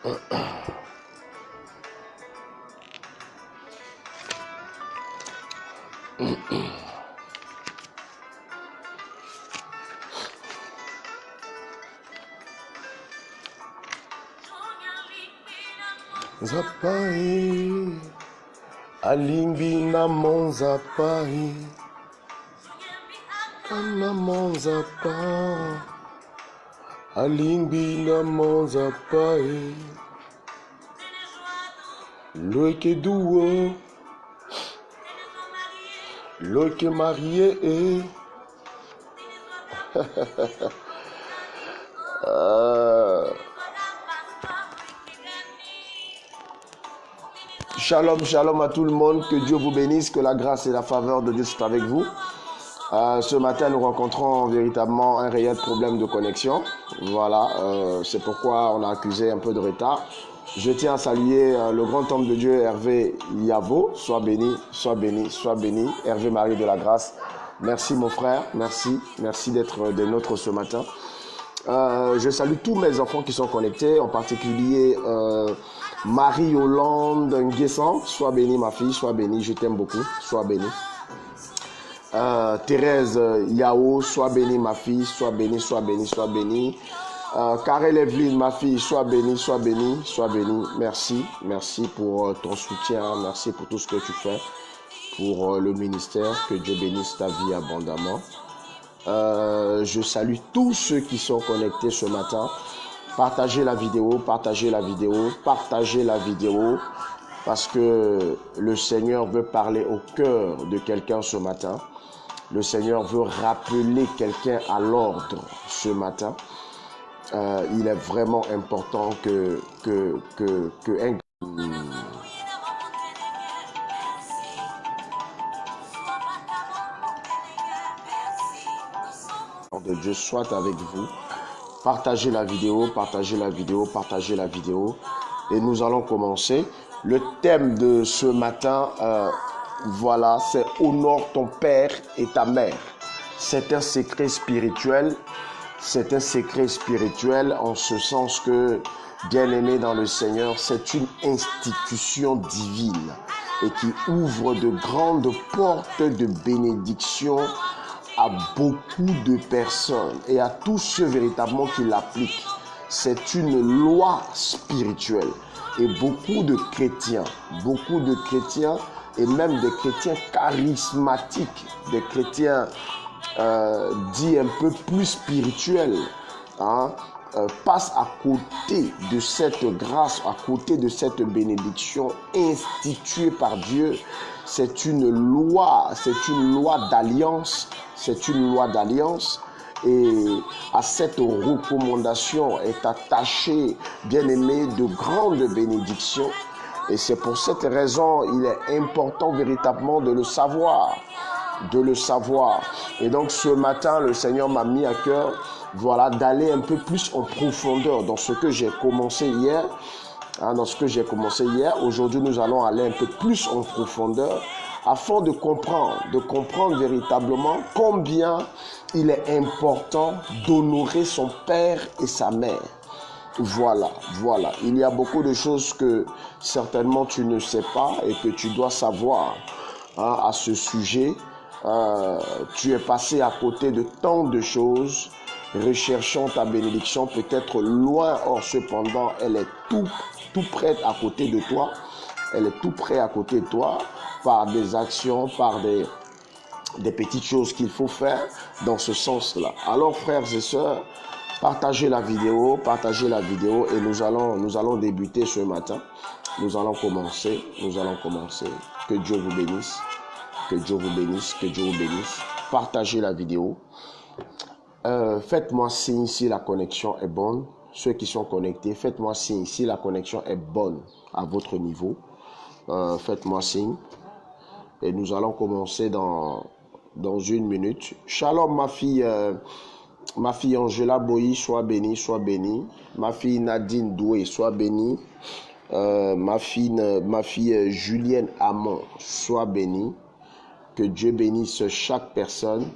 Zapai, alimbi na mon zapai, na mon zapai, alimbi na mon zapai, loike duo, loike marié, Shalom, shalom à tout le monde, que Dieu vous bénisse, que la grâce et la faveur de Dieu soient avec vous. Ce matin, nous rencontrons véritablement un réel problème de connexion. Voilà, c'est pourquoi on a accusé un peu de retard. Je tiens à saluer le grand homme de Dieu, Hervé Yavo. Sois béni, sois béni, sois béni. Hervé Marie de la Grâce. Merci mon frère, merci d'être des nôtres ce matin. Je salue tous mes enfants qui sont connectés, en particulier Marie-Yolande Nguessan. Sois bénie ma fille, sois bénie, je t'aime beaucoup, sois bénie. Thérèse Yao, sois bénie ma fille, sois bénie, sois bénie, sois bénie. Karel Evelyne, ma fille, sois bénie, sois bénie, sois bénie. Merci pour ton soutien, merci pour tout ce que tu fais pour le ministère. Que Dieu bénisse ta vie abondamment. Je salue tous ceux qui sont connectés ce matin. Partagez la vidéo, partagez la vidéo, partagez la vidéo, parce que le Seigneur veut parler au cœur de quelqu'un ce matin. Le Seigneur veut rappeler quelqu'un à l'ordre ce matin. Il est vraiment important que de Dieu soit avec vous. Partagez la vidéo, partagez la vidéo, partagez la vidéo. Et nous allons commencer. Le thème de ce matin, voilà, c'est honore ton père et ta mère. C'est un secret spirituel. C'est un secret spirituel en ce sens que, bien-aimé dans le Seigneur, c'est une institution divine et qui ouvre de grandes portes de bénédiction à beaucoup de personnes et à tous ceux véritablement qui l'appliquent. C'est une loi spirituelle et beaucoup de chrétiens et même des chrétiens charismatiques, des chrétiens dits un peu plus spirituels, passent à côté de cette grâce, à côté de cette bénédiction instituée par Dieu. C'est une loi d'alliance. C'est une loi d'alliance. Et à cette recommandation est attachée, bien-aimé, de grandes bénédictions. Et c'est pour cette raison, il est important véritablement de le savoir. Et donc ce matin, le Seigneur m'a mis à cœur, voilà, d'aller un peu plus en profondeur dans ce que j'ai commencé hier. Aujourd'hui, nous allons aller un peu plus en profondeur afin de comprendre véritablement combien il est important d'honorer son père et sa mère. Voilà. Il y a beaucoup de choses que certainement tu ne sais pas et que tu dois savoir à ce sujet. Tu es passé à côté de tant de choses, recherchant ta bénédiction peut-être loin, or cependant elle est tout près à côté de toi. Elle est tout près à côté de toi par des actions, par des petites choses qu'il faut faire dans ce sens-là. Alors frères et sœurs, partagez la vidéo et nous allons débuter ce matin. Nous allons commencer. Que Dieu vous bénisse. Que Dieu vous bénisse, que Dieu vous bénisse. Partagez la vidéo. Faites-moi signe si la connexion est bonne. Ceux qui sont connectés, faites-moi signe si la connexion est bonne à votre niveau. Faites-moi signe. Et nous allons commencer dans une minute. Shalom ma fille Angela Boyi, sois bénie, sois bénie. Ma fille Nadine Doué, sois bénie. Ma fille Julienne Amon, sois bénie. Que Dieu bénisse chaque personne.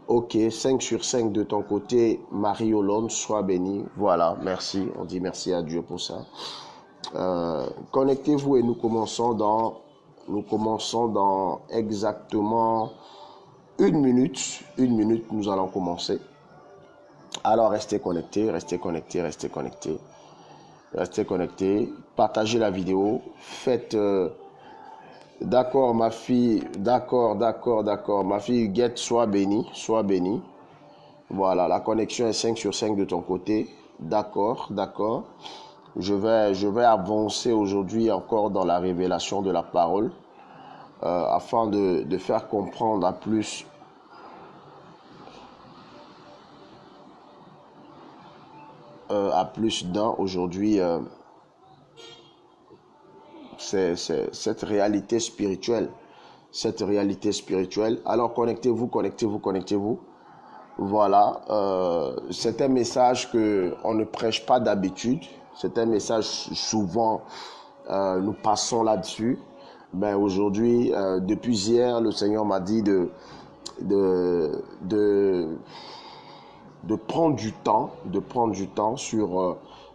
Ok, 5 sur 5 de ton côté, Marie-Olonde, sois bénie. Voilà, merci. On dit merci à Dieu pour ça. Connectez-vous et nous commençons dans exactement une minute. Une minute, nous allons commencer. Alors, restez connectés, restez connectés, restez connectés. Restez connectés. Partagez la vidéo. Faites... D'accord, ma fille. D'accord. Ma fille Guette, sois bénie. Sois bénie. Voilà, la connexion est 5 sur 5 de ton côté. D'accord. Je vais avancer aujourd'hui encore dans la révélation de la parole afin de faire comprendre à plus d'un aujourd'hui cette réalité spirituelle. Cette réalité spirituelle. Alors connectez-vous. Voilà, c'est un message que on ne prêche pas d'habitude. C'est un message souvent nous passons là-dessus. Ben aujourd'hui, depuis hier, le Seigneur m'a dit de prendre du temps,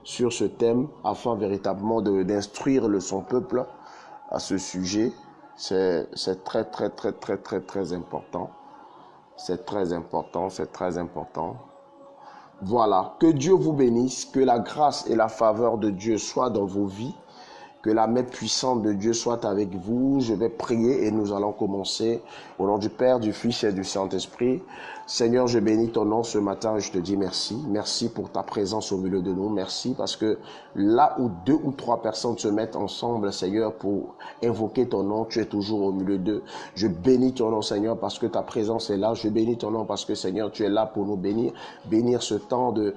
sur ce thème afin véritablement d'instruire son peuple à ce sujet. C'est très important. C'est très important. Voilà, que Dieu vous bénisse, que la grâce et la faveur de Dieu soient dans vos vies, que la main puissante de Dieu soit avec vous. Je vais prier et nous allons commencer au nom du Père, du Fils et du Saint-Esprit. Seigneur, je bénis ton nom ce matin et je te dis merci. Merci pour ta présence au milieu de nous. Merci parce que là où 2 ou 3 personnes se mettent ensemble, Seigneur, pour invoquer ton nom, tu es toujours au milieu d'eux. Je bénis ton nom, Seigneur, parce que ta présence est là. Je bénis ton nom parce que, Seigneur, tu es là pour nous bénir. Bénir ce temps de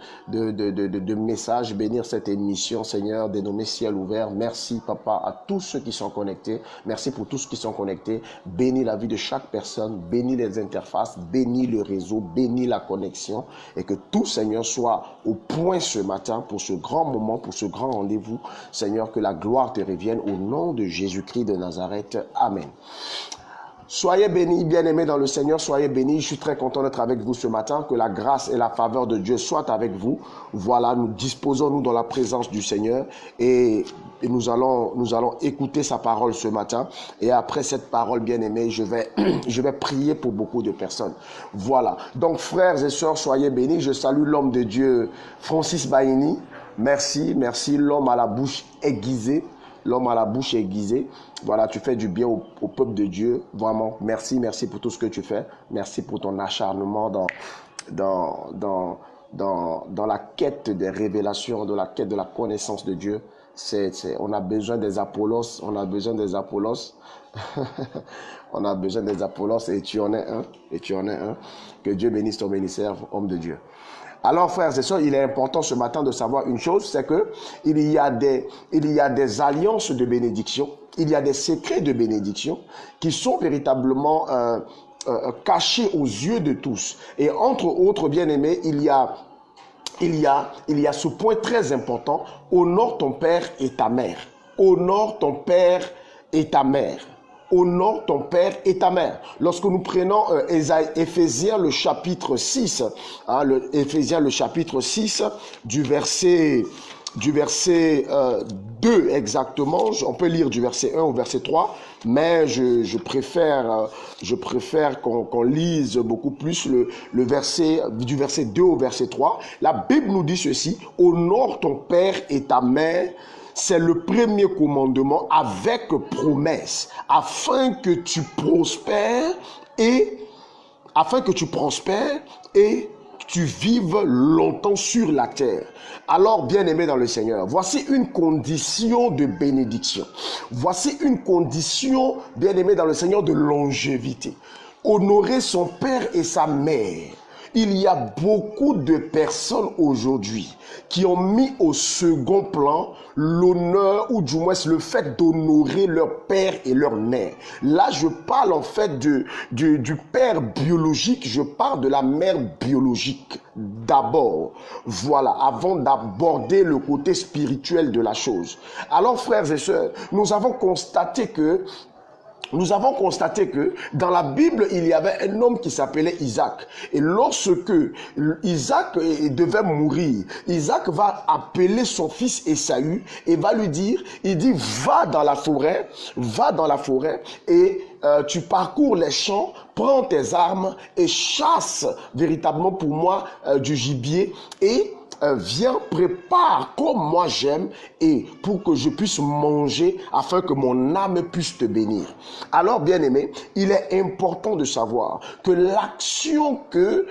message, bénir cette émission, Seigneur, dénommée Ciel ouvert. Merci, Papa, à tous ceux qui sont connectés. Merci pour tous ceux qui sont connectés. Bénis la vie de chaque personne. Bénis les interfaces. Bénis le réseau. Bénis la connexion. Et que tout, Seigneur, soit au point ce matin pour ce grand moment, pour ce grand rendez-vous. Seigneur, que la gloire te revienne au nom de Jésus-Christ de Nazareth. Amen. Soyez bénis, bien-aimés dans le Seigneur, soyez bénis. Je suis très content d'être avec vous ce matin. Que la grâce et la faveur de Dieu soient avec vous. Voilà, nous disposons-nous dans la présence du Seigneur et nous allons écouter sa parole ce matin. Et après cette parole, bien-aimés, je vais prier pour beaucoup de personnes. Voilà. Donc, frères et sœurs, soyez bénis. Je salue l'homme de Dieu, Francis Baini. Merci, l'homme à la bouche aiguisée. L'homme à la bouche aiguisée. Voilà, tu fais du bien au peuple de Dieu. Vraiment, merci pour tout ce que tu fais. Merci pour ton acharnement dans la quête des révélations, dans la quête de la connaissance de Dieu. On a besoin des Apollos. On a besoin des Apollos et tu en es un. Que Dieu bénisse ton ministère, homme de Dieu. Alors, frères et sœurs, il est important ce matin de savoir une chose, c'est que il y a des alliances de bénédiction, il y a des secrets de bénédiction qui sont véritablement cachés aux yeux de tous. Et entre autres, bien-aimés, il y a ce point très important: honore ton père et ta mère. Honore ton père et ta mère. Honore ton père et ta mère. Lorsque nous prenons Éphésiens le chapitre 6, Éphésiens le chapitre 6 du verset 2 exactement, on peut lire du verset 1 au verset 3, mais je préfère qu'on lise beaucoup plus le verset du verset 2 au verset 3. La Bible nous dit ceci: honore ton père et ta mère. C'est le premier commandement avec promesse, afin que tu prospères et tu vives longtemps sur la terre. Alors, bien-aimés dans le Seigneur, voici une condition de bénédiction. Voici une condition, bien-aimés dans le Seigneur, de longévité. Honorer son père et sa mère. Il y a beaucoup de personnes aujourd'hui qui ont mis au second plan l'honneur ou du moins le fait d'honorer leur père et leur mère. Là, je parle en fait du père biologique, je parle de la mère biologique d'abord. Voilà, avant d'aborder le côté spirituel de la chose. Alors, frères et sœurs, nous avons constaté que nous avons constaté que dans la Bible, il y avait un homme qui s'appelait Isaac. Et lorsque Isaac devait mourir, Isaac va appeler son fils Ésaü et va lui dire, il dit, va dans la forêt et tu parcours les champs, prends tes armes et chasse véritablement pour moi du gibier et viens, prépare comme moi j'aime et pour que je puisse manger afin que mon âme puisse te bénir. Alors, bien-aimé, il est important de savoir que l'action que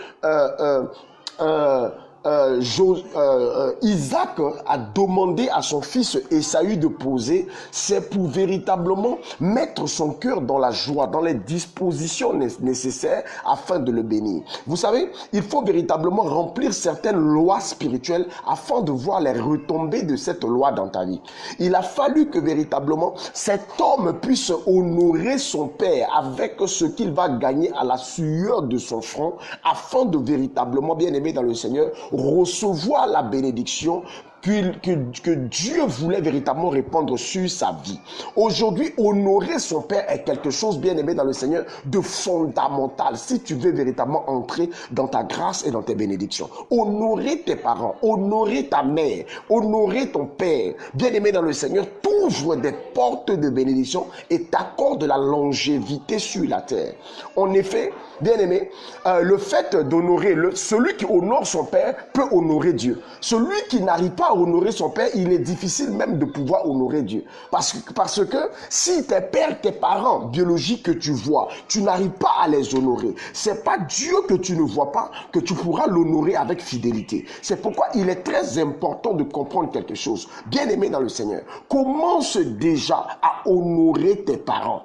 Isaac a demandé à son fils Ésaü de poser, c'est pour véritablement mettre son cœur dans la joie, dans les dispositions nécessaires afin de le bénir. Vous savez, il faut véritablement remplir certaines lois spirituelles afin de voir les retombées de cette loi dans ta vie. Il a fallu que véritablement cet homme puisse honorer son père avec ce qu'il va gagner à la sueur de son front afin de véritablement, bien aimé dans le Seigneur, recevoir la bénédiction que Dieu voulait véritablement répandre sur sa vie. Aujourd'hui, honorer son père est quelque chose, bien aimé dans le Seigneur, de fondamental si tu veux véritablement entrer dans ta grâce et dans tes bénédictions. Honorer tes parents, honorer ta mère, honorer ton père, bien aimé dans le Seigneur, t'ouvre des portes de bénédiction et t'accorde de la longévité sur la terre. En effet, bien aimé, le fait d'honorer, celui qui honore son père peut honorer Dieu. Celui qui n'arrive pas à honorer son père, il est difficile même de pouvoir honorer Dieu. Parce que si tes pères, tes parents biologiques que tu vois, tu n'arrives pas à les honorer. C'est pas Dieu que tu ne vois pas que tu pourras l'honorer avec fidélité. C'est pourquoi il est très important de comprendre quelque chose. Bien aimé dans le Seigneur, commence déjà à honorer tes parents.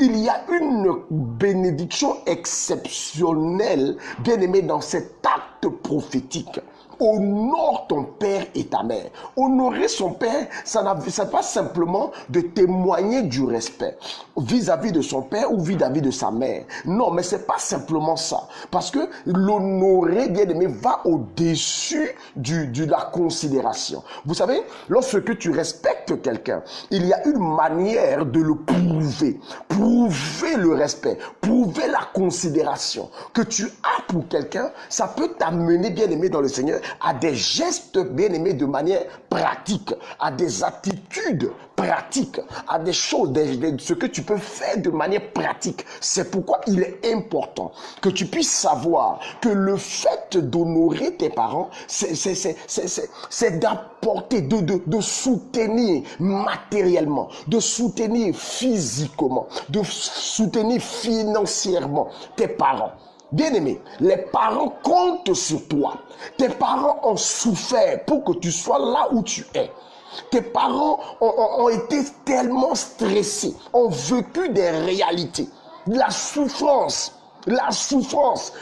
Il y a une bénédiction exceptionnelle, bien aimé, dans cet acte prophétique. Honore ton père et ta mère. Honorer son père, ça n'est pas simplement de témoigner du respect vis-à-vis de son père ou vis-à-vis de sa mère. Non, mais c'est pas simplement ça. Parce que l'honorer, bien aimé, va au-dessus de la considération. Vous savez, lorsque tu respectes quelqu'un, il y a une manière de le prouver. Prouver le respect, prouver la considération que tu as pour quelqu'un, ça peut t'amener, bien aimé dans le Seigneur, à des gestes, bien aimés, de manière pratique, à des attitudes pratiques, à des choses, ce que tu peux faire de manière pratique. C'est pourquoi il est important que tu puisses savoir que le fait d'honorer tes parents, c'est d'apporter, de soutenir matériellement, de soutenir physiquement, de soutenir financièrement tes parents. Bien-aimé, les parents comptent sur toi. Tes parents ont souffert pour que tu sois là où tu es. Tes parents ont été tellement stressés, ont vécu des réalités, la souffrance,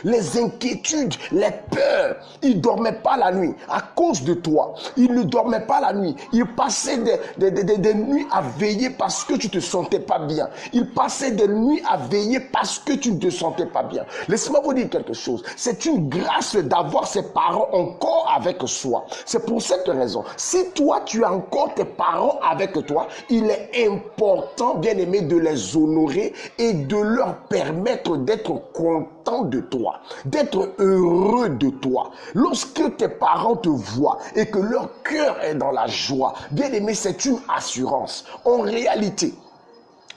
les inquiétudes, les peurs. Ils ne dormaient pas la nuit à cause de toi. Ils ne dormaient pas la nuit. Ils passaient des nuits à veiller parce que tu ne te sentais pas bien. Ils passaient des nuits à veiller parce que tu ne te sentais pas bien. Laisse-moi vous dire quelque chose. C'est une grâce d'avoir ses parents encore avec soi. C'est pour cette raison. Si toi, tu as encore tes parents avec toi, il est important, bien aimé, de les honorer et de leur permettre d'être content de toi, d'être heureux de toi. Lorsque tes parents te voient et que leur cœur est dans la joie, bien aimé, c'est une assurance. En réalité,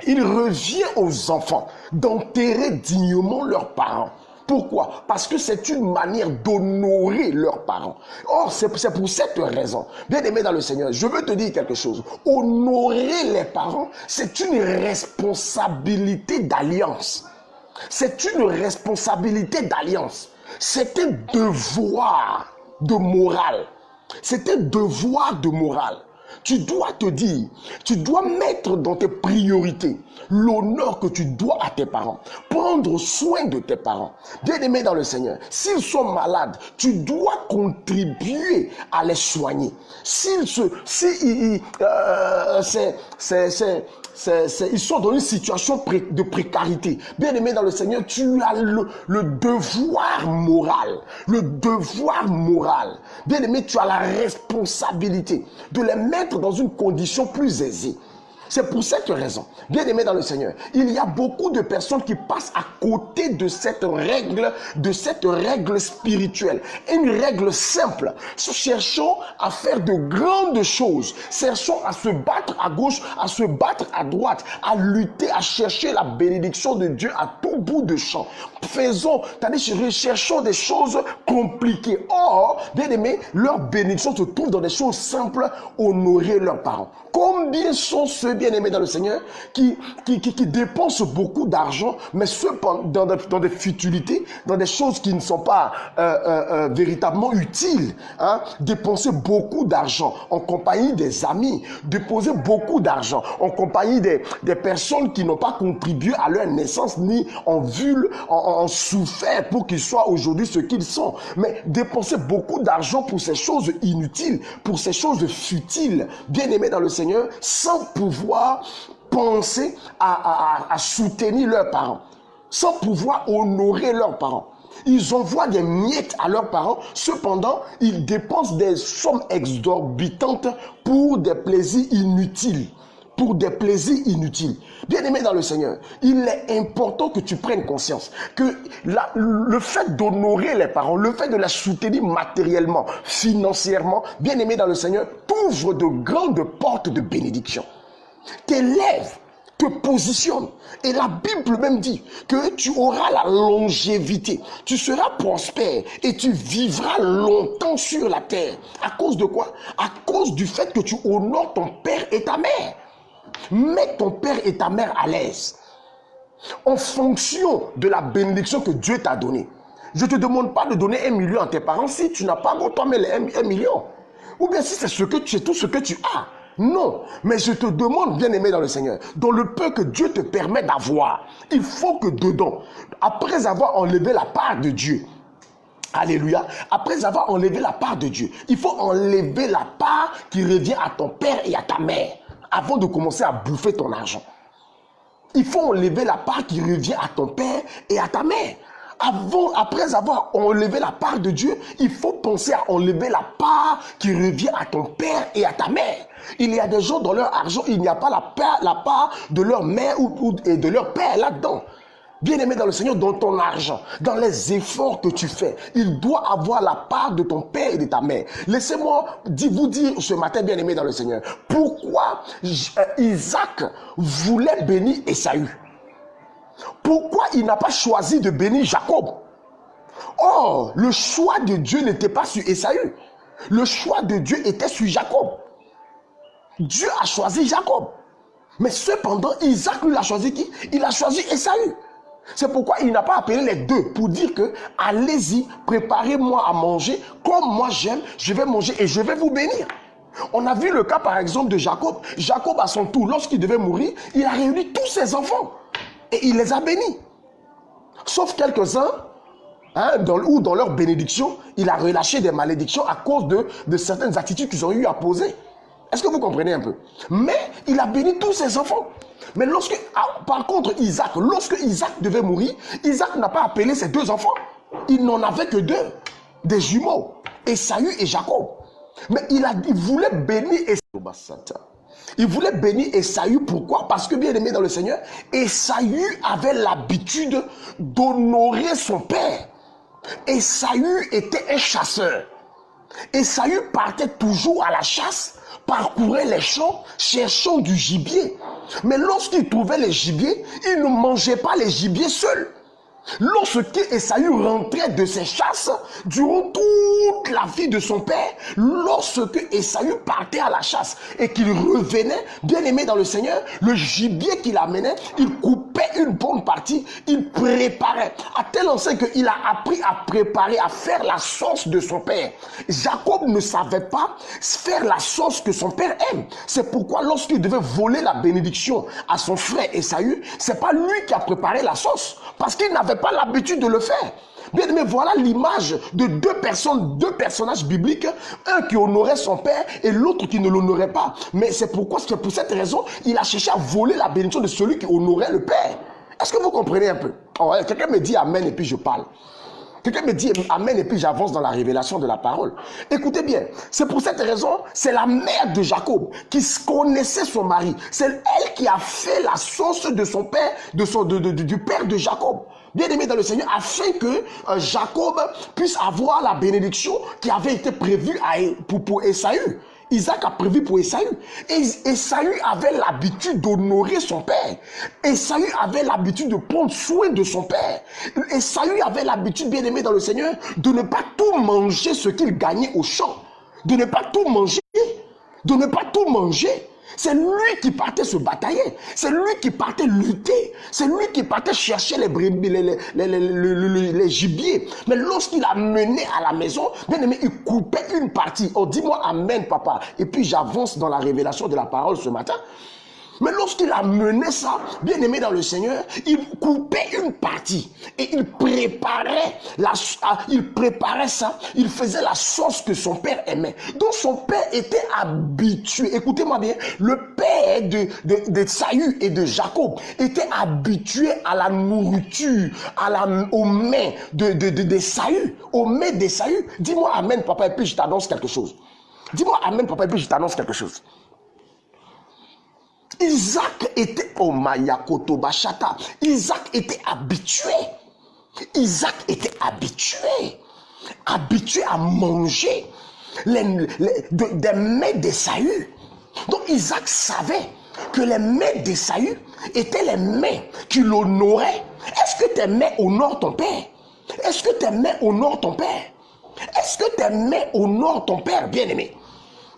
il revient aux enfants d'enterrer dignement leurs parents. Pourquoi? Parce que c'est une manière d'honorer leurs parents. Or, c'est pour cette raison. Bien aimé dans le Seigneur, je veux te dire quelque chose. Honorer les parents, c'est une responsabilité d'alliance. C'est une responsabilité d'alliance. C'est un devoir de morale. C'est un devoir de morale. Tu dois te dire, tu dois mettre dans tes priorités l'honneur que tu dois à tes parents. Prendre soin de tes parents. Bien-aimés dans le Seigneur, s'ils sont malades, tu dois contribuer à les soigner. Ils sont dans une situation de précarité. Bien-aimé dans le Seigneur, tu as le devoir moral. Le devoir moral. Bien-aimé, tu as la responsabilité de les mettre dans une condition plus aisée. C'est pour cette raison, bien aimé dans le Seigneur, il y a beaucoup de personnes qui passent à côté de cette règle spirituelle. Une règle simple. Cherchons à faire de grandes choses. Cherchons à se battre à gauche, à se battre à droite, à lutter, à chercher la bénédiction de Dieu à tout bout de champ. Recherchons des choses compliquées. Or, bien aimé, leur bénédiction se trouve dans des choses simples, honorer leurs parents. Combien sont ceux bien-aimés dans le Seigneur qui dépensent beaucoup d'argent, mais cependant dans des futilités, dans des choses qui ne sont pas véritablement utiles. Hein? Dépenser beaucoup d'argent en compagnie des amis, déposer beaucoup d'argent en compagnie des personnes qui n'ont pas contribué à leur naissance ni en souffert pour qu'ils soient aujourd'hui ce qu'ils sont. Mais dépenser beaucoup d'argent pour ces choses inutiles, pour ces choses futiles, bien-aimés dans le Seigneur, sans pouvoir penser à soutenir leurs parents, sans pouvoir honorer leurs parents. Ils envoient des miettes à leurs parents, cependant, ils dépensent des sommes exorbitantes pour des plaisirs inutiles. Pour des plaisirs inutiles. Bien-aimé dans le Seigneur, il est important que tu prennes conscience que le fait d'honorer les parents, le fait de les soutenir matériellement, financièrement, bien-aimé dans le Seigneur, t'ouvre de grandes portes de bénédiction. T'élève, te positionne. Et la Bible même dit que tu auras la longévité, tu seras prospère et tu vivras longtemps sur la terre. À cause de quoi? À cause du fait que tu honores ton père et ta mère. Mets ton père et ta mère à l'aise en fonction de la bénédiction que Dieu t'a donnée. Je ne te demande pas de donner 1 million à tes parents si tu n'as pas toi mais les 1 million. Ou bien si c'est tout ce que tu as. Non, mais je te demande, bien-aimé dans le Seigneur, dans le peu que Dieu te permet d'avoir, il faut que dedans, après avoir enlevé la part de Dieu, alléluia, après avoir enlevé la part de Dieu, il faut enlever la part qui revient à ton père et à ta mère. Avant de commencer à bouffer ton argent. Il faut enlever la part qui revient à ton père et à ta mère. Après avoir enlevé la part de Dieu, il faut penser à enlever la part qui revient à ton père et à ta mère. Il y a des gens dans leur argent, il n'y a pas la part de leur mère et de leur père là-dedans. Bien-aimé dans le Seigneur, dans ton argent, dans les efforts que tu fais, il doit avoir la part de ton père et de ta mère. Laissez-moi vous dire ce matin, bien-aimé dans le Seigneur, pourquoi Isaac voulait bénir Ésaü. Pourquoi il n'a pas choisi de bénir Jacob? Or, le choix de Dieu n'était pas sur Ésaü. Le choix de Dieu était sur Jacob. Dieu a choisi Jacob. Mais cependant, Isaac, lui, a choisi qui? Il a choisi Ésaü. C'est pourquoi il n'a pas appelé les deux pour dire que allez-y, préparez-moi à manger comme moi j'aime, je vais manger et je vais vous bénir. On a vu le cas par exemple de Jacob. Jacob à son tour, lorsqu'il devait mourir, il a réuni tous ses enfants et il les a bénis. Sauf quelques-uns, dans leur bénédiction, il a relâché des malédictions à cause de certaines attitudes qu'ils ont eu à poser. Est-ce que vous comprenez un peu? Mais il a béni tous ses enfants. Mais par contre, lorsque Isaac devait mourir, Isaac n'a pas appelé ses deux enfants. Il n'en avait que deux, des jumeaux, Ésaü et Jacob. Mais il voulait bénir Ésaü. Il voulait bénir Ésaü, pourquoi? Parce que bien aimé dans le Seigneur, Ésaü avait l'habitude d'honorer son père. Ésaü était un chasseur. Ésaü partait toujours à la chasse, parcourait les champs, cherchant du gibier. Mais lorsqu'il trouvait les gibiers, il ne mangeait pas les gibiers seul. Lorsque Ésaü rentrait de ses chasses, durant toute la vie de son père, lorsque Ésaü partait à la chasse et qu'il revenait, bien aimé dans le Seigneur, le gibier qu'il amenait, il coupait une bonne partie, il préparait. À tel enseigne qu'il a appris à préparer, à faire la sauce de son père. Jacob ne savait pas faire la sauce que son père aime. C'est pourquoi lorsqu'il devait voler la bénédiction à son frère Ésaü, c'est pas lui qui a préparé la sauce, parce qu'il n'avait pas l'habitude de le faire. Bien aimé, voilà l'image de deux personnages bibliques, un qui honorait son père et l'autre qui ne l'honorait pas. Mais c'est pour cette raison, il a cherché à voler la bénédiction de celui qui honorait le père. Est-ce que vous comprenez un peu? Oh, quelqu'un me dit amen et puis je parle. Quelqu'un me dit amen et puis j'avance dans la révélation de la parole. Écoutez bien, c'est pour cette raison, c'est la mère de Jacob qui connaissait son mari. C'est elle qui a fait la sauce de son père, du père de Jacob. Bien aimé dans le Seigneur, afin que Jacob puisse avoir la bénédiction qui avait été prévue pour Ésaü. Isaac a prévu pour Ésaü. Et Ésaü avait l'habitude d'honorer son père. Ésaü avait l'habitude de prendre soin de son père. Ésaü avait l'habitude, bien aimé dans le Seigneur, de ne pas tout manger ce qu'il gagnait au champ. De ne pas tout manger. De ne pas tout manger. C'est lui qui partait se batailler. C'est lui qui partait lutter. C'est lui qui partait chercher les gibiers. Mais lorsqu'il a mené à la maison, bien aimé, il coupait une partie. Oh, dis-moi amen, papa. Et puis j'avance dans la révélation de la parole ce matin. Mais lorsqu'il a mené ça, bien aimé dans le Seigneur, il coupait une partie et il préparait ça, il faisait la sauce que son père aimait. Donc son père était habitué, écoutez-moi bien, le père de Saül et de Jacob était habitué à la nourriture, aux mets de Saül, aux mets de Saül. Dis-moi amen papa et puis je t'annonce quelque chose. Dis-moi amen papa et puis je t'annonce quelque chose. Isaac était Isaac était habitué. Isaac était habitué à manger des mets d'Ésaü. Donc Isaac savait que les mets d'Ésaü étaient les mets qui l'honoraient. Est-ce que tes mets honorent ton père? Est-ce que tes mets honorent ton père? Est-ce que tes mets honorent ton père, bien-aimé?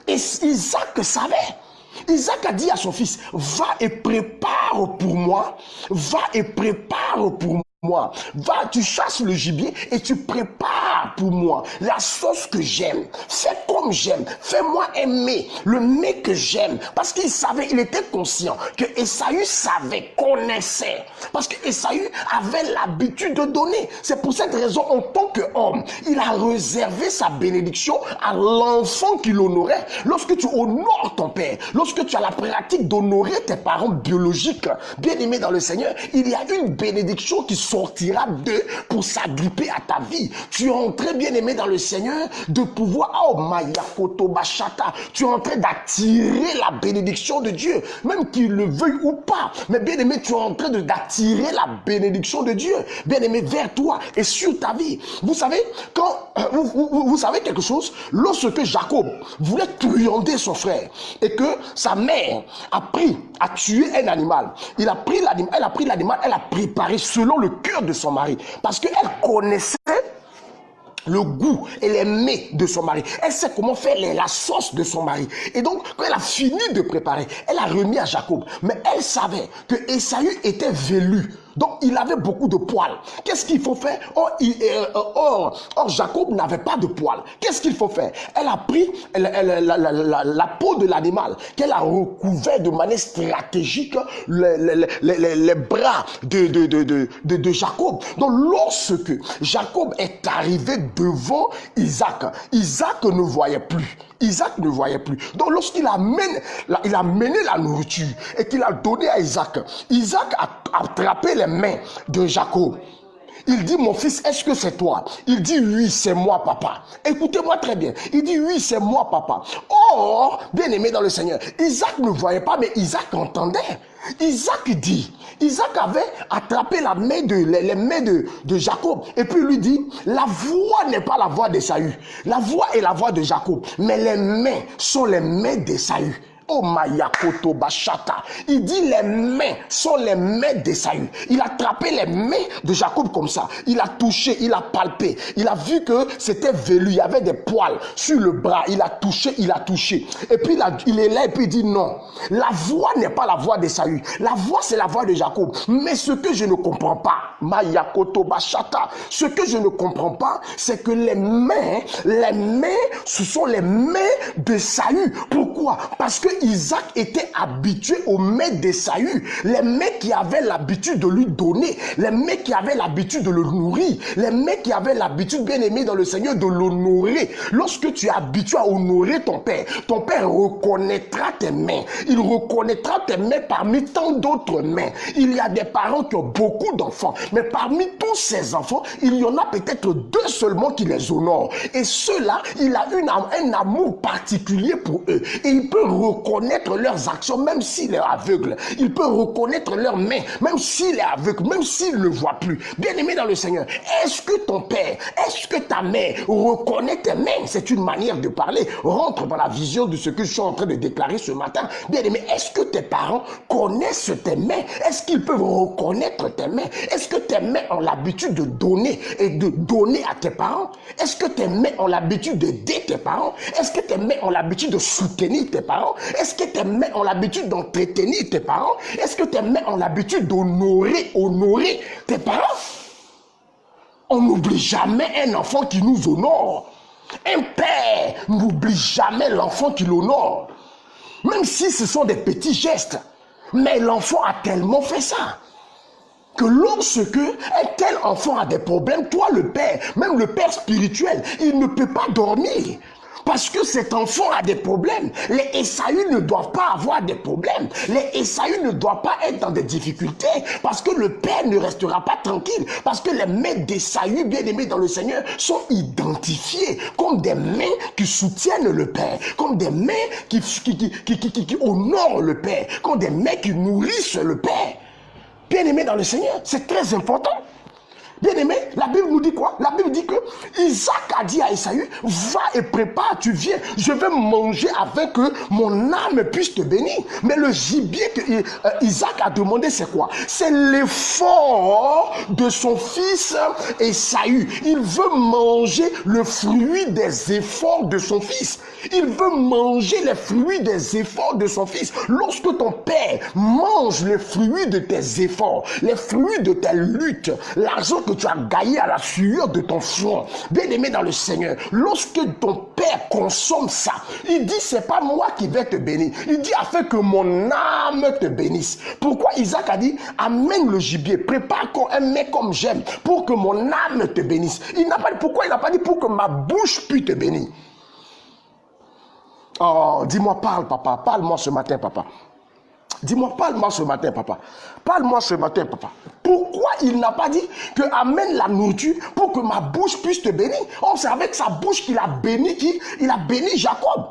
Et Isaac savait. Isaac a dit à son fils, va et prépare pour moi, va et prépare pour moi, va, tu chasses le gibier et tu prépares pour moi la sauce que j'aime, fais comme j'aime, fais-moi aimer le mets que j'aime, parce qu'il savait, il était conscient que Ésaü savait, connaissait, parce que Ésaü avait l'habitude de donner. C'est pour cette raison, en tant qu'homme, il a réservé sa bénédiction à l'enfant qu'il honorait. Lorsque tu honores ton père, lorsque tu as la pratique d'honorer tes parents biologiques, bien aimés dans le Seigneur, il y a une bénédiction qui sortira d'eux pour s'agripper à ta vie. Tu es en train, bien aimé dans le Seigneur, de pouvoir, oh Mayakoto Bachata, tu es en train d'attirer la bénédiction de Dieu, même qu'il le veuille ou pas. Mais bien aimé, tu es en train d'attirer la bénédiction de Dieu, bien aimé, vers toi et sur ta vie. Vous savez, quand vous savez quelque chose, lorsque Jacob voulait truander son frère et que sa mère a tué un animal, elle a pris l'animal, elle a préparé selon le cœur de son mari, parce qu'elle connaissait le goût et les mets de son mari. Elle sait comment faire la sauce de son mari. Et donc, quand elle a fini de préparer, elle a remis à Jacob. Mais elle savait que Ésaü était velu. Donc, il avait beaucoup de poils. Qu'est-ce qu'il faut faire? Or, Jacob n'avait pas de poils. Qu'est-ce qu'il faut faire? Elle a pris la peau de l'animal qu'elle a recouvert de manière stratégique les bras de Jacob. Donc, lorsque Jacob est arrivé devant Isaac, Isaac ne voyait plus. Isaac ne voyait plus. Donc, lorsqu'il a mené la nourriture et qu'il a donné à Isaac, Isaac a attrapé les mains de Jacob. Il dit, mon fils, est-ce que c'est toi? Il dit, oui, c'est moi, papa. Écoutez-moi très bien. Il dit, oui, c'est moi, papa. Or, bien aimé dans le Seigneur, Isaac ne voyait pas, mais Isaac entendait. Isaac avait attrapé les mains de Jacob. Et puis il lui dit, la voix n'est pas la voix d'Ésaü. La voix est la voix de Jacob. Mais les mains sont les mains d'Ésaü. Oh Mayakoto Bachata. Il dit les mains sont les mains d'Ésaü. Il a attrapé les mains de Jacob comme ça. Il a touché, il a palpé. Il a vu que c'était velu. Il y avait des poils sur le bras. Il a touché, il a touché. Et puis il est là et puis il dit non. La voix n'est pas la voix d'Ésaü. La voix c'est la voix de Jacob. Mais ce que je ne comprends pas, Mayakoto Bachata, ce que je ne comprends pas, c'est que les mains, ce sont les mains d'Ésaü. Pourquoi? Parce que Isaac était habitué aux mets d'Ésaü, les mets qui avaient l'habitude de lui donner, les mets qui avaient l'habitude de le nourrir, les mets qui avaient l'habitude, bien aimé dans le Seigneur, de l'honorer. Lorsque tu es habitué à honorer ton père reconnaîtra tes mains. Il reconnaîtra tes mains parmi tant d'autres mains. Il y a des parents qui ont beaucoup d'enfants, mais parmi tous ces enfants, il y en a peut-être 2 seulement qui les honorent. Et ceux-là, il a un amour particulier pour eux. Et il peut reconnaître leurs actions, même s'il est aveugle. Il peut reconnaître leurs mains, même s'il est aveugle, même s'il ne voit plus. Bien-aimé dans le Seigneur, est-ce que ton père, est-ce que ta mère reconnaît tes mains? C'est une manière de parler. Rentre dans la vision de ce que je suis en train de déclarer ce matin. Bien-aimé, est-ce que tes parents connaissent tes mains? Est-ce qu'ils peuvent reconnaître tes mains? Est-ce que tes mains ont l'habitude de donner et de donner à tes parents? Est-ce que tes mains ont l'habitude d'aider tes parents? Est-ce que tes mains ont l'habitude de soutenir tes parents? Est-ce que tes mains ont l'habitude d'entretenir tes parents? Est-ce que tes mains ont l'habitude d'honorer tes parents? On n'oublie jamais un enfant qui nous honore. Un père n'oublie jamais l'enfant qui l'honore. Même si ce sont des petits gestes. Mais l'enfant a tellement fait ça que lorsque un tel enfant a des problèmes, toi le père, même le père spirituel, il ne peut pas dormir. Parce que cet enfant a des problèmes. Les Ésaü ne doivent pas avoir des problèmes. Les Ésaü ne doivent pas être dans des difficultés. Parce que le père ne restera pas tranquille. Parce que les mains d'Ésaü, bien aimés dans le Seigneur, sont identifiées comme des mains qui soutiennent le père. Comme des mains qui honorent le père. Comme des mains qui nourrissent le père. Bien aimés dans le Seigneur, c'est très important. Bien aimé, la Bible nous dit quoi? La Bible dit que Isaac a dit à Ésaü, va et prépare, tu viens, je vais manger afin que mon âme puisse te bénir. Mais le gibier que Isaac a demandé, c'est quoi? C'est l'effort de son fils Ésaü. Il veut manger le fruit des efforts de son fils. Il veut manger les fruits des efforts de son fils. Lorsque ton père mange les fruits de tes efforts, les fruits de tes luttes, l'argent que tu as gagné à la sueur de ton front, bien aimé dans le Seigneur, lorsque ton père consomme ça, il dit c'est pas moi qui vais te bénir, il dit afin que mon âme te bénisse. Pourquoi Isaac a dit amène le gibier, prépare un mets comme j'aime pour que mon âme te bénisse. Pourquoi il n'a pas dit pour que ma bouche puisse te bénir? Oh, dis-moi, parle papa, parle-moi ce matin papa. Dis-moi, parle-moi ce matin, papa. Parle-moi ce matin, papa. Pourquoi il n'a pas dit que amène la nourriture pour que ma bouche puisse te bénir? Oh, c'est avec sa bouche qu'il a béni il a béni Jacob.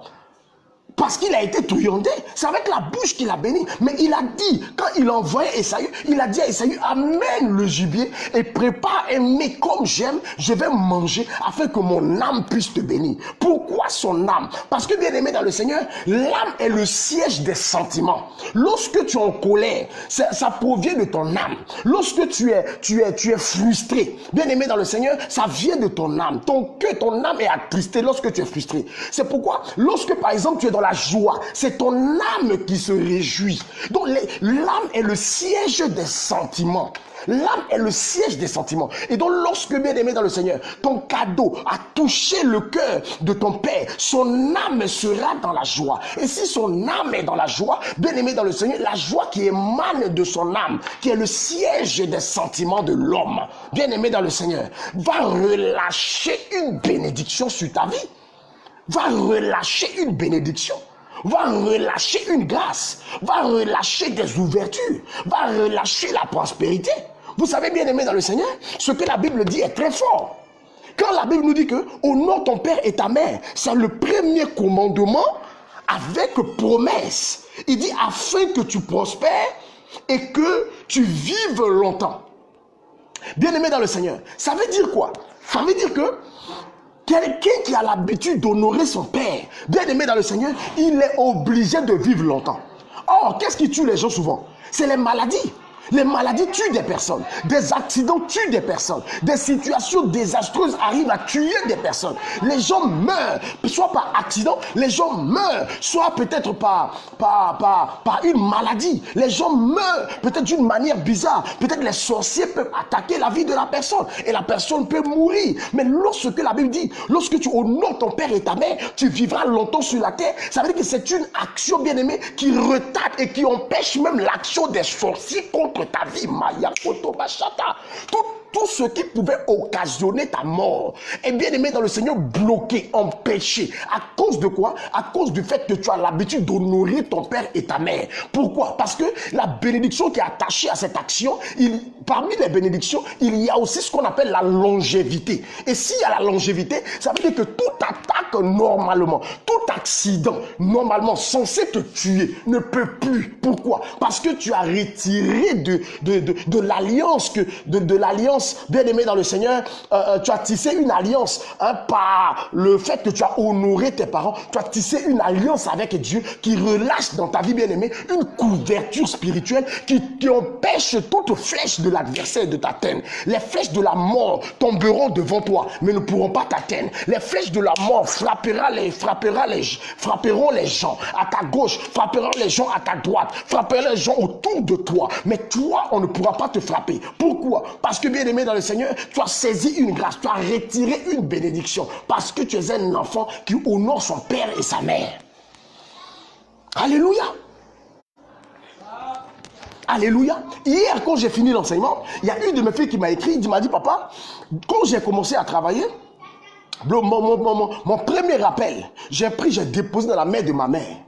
Parce qu'il a été truandé. C'est avec la bouche qu'il a béni. Mais il a dit, quand il envoyait Ésaü, il a dit à Ésaü, amène le gibier et prépare un mets comme j'aime, je vais manger afin que mon âme puisse te bénir. Pourquoi son âme? Parce que bien aimé dans le Seigneur, l'âme est le siège des sentiments. Lorsque tu es en colère, ça provient de ton âme. Lorsque tu es frustré, bien aimé dans le Seigneur, ça vient de ton âme. Ton âme est attristée lorsque tu es frustré. C'est pourquoi, lorsque par exemple tu es dans la joie, c'est ton âme qui se réjouit. Donc l'âme est le siège des sentiments. L'âme est le siège des sentiments. Et donc lorsque, bien aimé dans le Seigneur, ton cadeau a touché le cœur de ton père, son âme sera dans la joie. Et si son âme est dans la joie, bien aimé dans le Seigneur, la joie qui émane de son âme, qui est le siège des sentiments de l'homme, bien aimé dans le Seigneur, va relâcher une bénédiction sur ta vie. Va relâcher une bénédiction, va relâcher une grâce, va relâcher des ouvertures, va relâcher la prospérité. Vous savez, bien aimé dans le Seigneur, ce que la Bible dit est très fort. Quand la Bible nous dit que honore ton père et ta mère, c'est le premier commandement avec promesse. Il dit afin que tu prospères et que tu vives longtemps. Bien aimé dans le Seigneur, ça veut dire quoi? Ça veut dire que quelqu'un qui a l'habitude d'honorer son père, bien aimé dans le Seigneur, il est obligé de vivre longtemps. Or, qu'est-ce qui tue les gens souvent? C'est les maladies. Les maladies tuent des personnes. Des accidents tuent des personnes. Des situations désastreuses arrivent à tuer des personnes. Les gens meurent, soit par accident, les gens meurent, soit peut-être par une maladie. Les gens meurent peut-être d'une manière bizarre. Peut-être les sorciers peuvent attaquer la vie de la personne et la personne peut mourir. Mais lorsque la Bible dit, lorsque tu honores ton père et ta mère, tu vivras longtemps sur la terre, ça veut dire que c'est une action, bien aimée, qui retarde et qui empêche même l'action des sorciers contre ta vie. Maya Koto Bashata. Tout ce qui pouvait occasionner ta mort est, bien aimé dans le Seigneur, bloqué, empêché. À cause de quoi? À cause du fait que tu as l'habitude d'honorer ton père et ta mère. Pourquoi? Parce que la bénédiction qui est attachée à cette action, parmi les bénédictions, il y a aussi ce qu'on appelle la longévité. Et s'il y a la longévité, ça veut dire que toute attaque normalement, tout accident normalement censé te tuer ne peut plus. Pourquoi? Parce que tu as retiré de l'alliance, de l'alliance, bien aimé dans le Seigneur, tu as tissé une alliance par le fait que tu as honoré tes parents, tu as tissé une alliance avec Dieu qui relâche dans ta vie, bien aimé, une couverture spirituelle qui empêche toute flèche de l'adversaire de t'atteindre. Les flèches de la mort tomberont devant toi, mais ne pourront pas t'atteindre. Les flèches de la mort frapperont les gens à ta gauche, frapperont les gens à ta droite, frapperont les gens autour de toi, mais toi, on ne pourra pas te frapper. Pourquoi? Parce que, bien aimé dans le Seigneur, tu as saisi une grâce, tu as retiré une bénédiction, parce que tu es un enfant qui honore son père et sa mère. Alléluia. Alléluia. Hier, quand j'ai fini l'enseignement, il y a une de mes filles qui m'a écrit, il m'a dit, papa, quand j'ai commencé à travailler, mon premier appel, j'ai déposé dans la main de ma mère.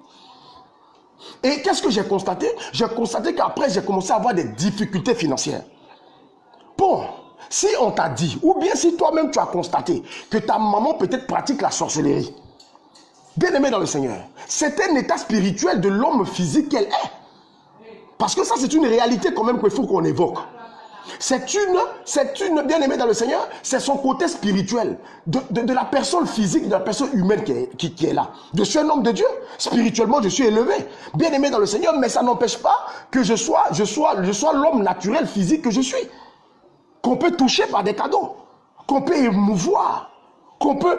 Et qu'est-ce que j'ai constaté? J'ai constaté qu'après, j'ai commencé à avoir des difficultés financières. Bon, si on t'a dit, ou bien si toi-même tu as constaté que ta maman peut-être pratique la sorcellerie, bien aimé dans le Seigneur, c'est un état spirituel de l'homme physique qu'elle est. Parce que ça, c'est une réalité quand même qu'il faut qu'on évoque. C'est une, bien aimé dans le Seigneur, c'est son côté spirituel, de la personne physique, de la personne humaine qui est là. Je suis un homme de Dieu, spirituellement je suis élevé, bien aimé dans le Seigneur, mais ça n'empêche pas que je sois l'homme naturel, physique que je suis. Qu'on peut toucher par des cadeaux, qu'on peut émouvoir, qu'on peut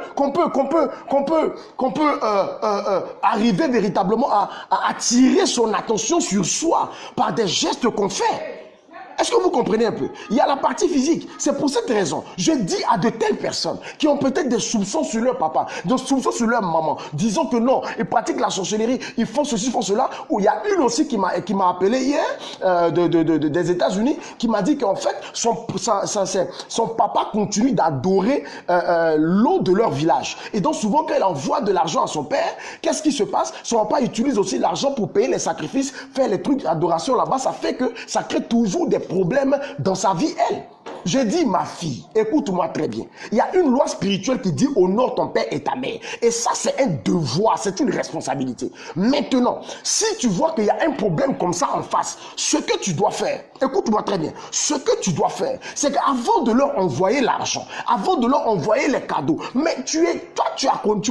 arriver véritablement à attirer son attention sur soi par des gestes qu'on fait. Est-ce que vous comprenez un peu? Il y a la partie physique. C'est pour cette raison, je dis à de telles personnes qui ont peut-être des soupçons sur leur papa, des soupçons sur leur maman, disant que non, ils pratiquent la sorcellerie, ils font ceci, ils font cela. Ou il y a une aussi qui m'a appelé hier des États-Unis, qui m'a dit qu'en fait, son papa continue d'adorer l'eau de leur village. Et donc souvent, quand elle envoie de l'argent à son père, qu'est-ce qui se passe? Son papa utilise aussi l'argent pour payer les sacrifices, faire les trucs d'adoration là-bas. Ça fait que ça crée toujours des problèmes dans sa vie, elle. Je dis, ma fille, écoute-moi très bien. Il y a une loi spirituelle qui dit honore ton père et ta mère. Et ça, c'est un devoir, c'est une responsabilité. Maintenant, si tu vois qu'il y a un problème comme ça en face, ce que tu dois faire, écoute-moi très bien, ce que tu dois faire, c'est qu'avant de leur envoyer l'argent, avant de leur envoyer les cadeaux, mais tu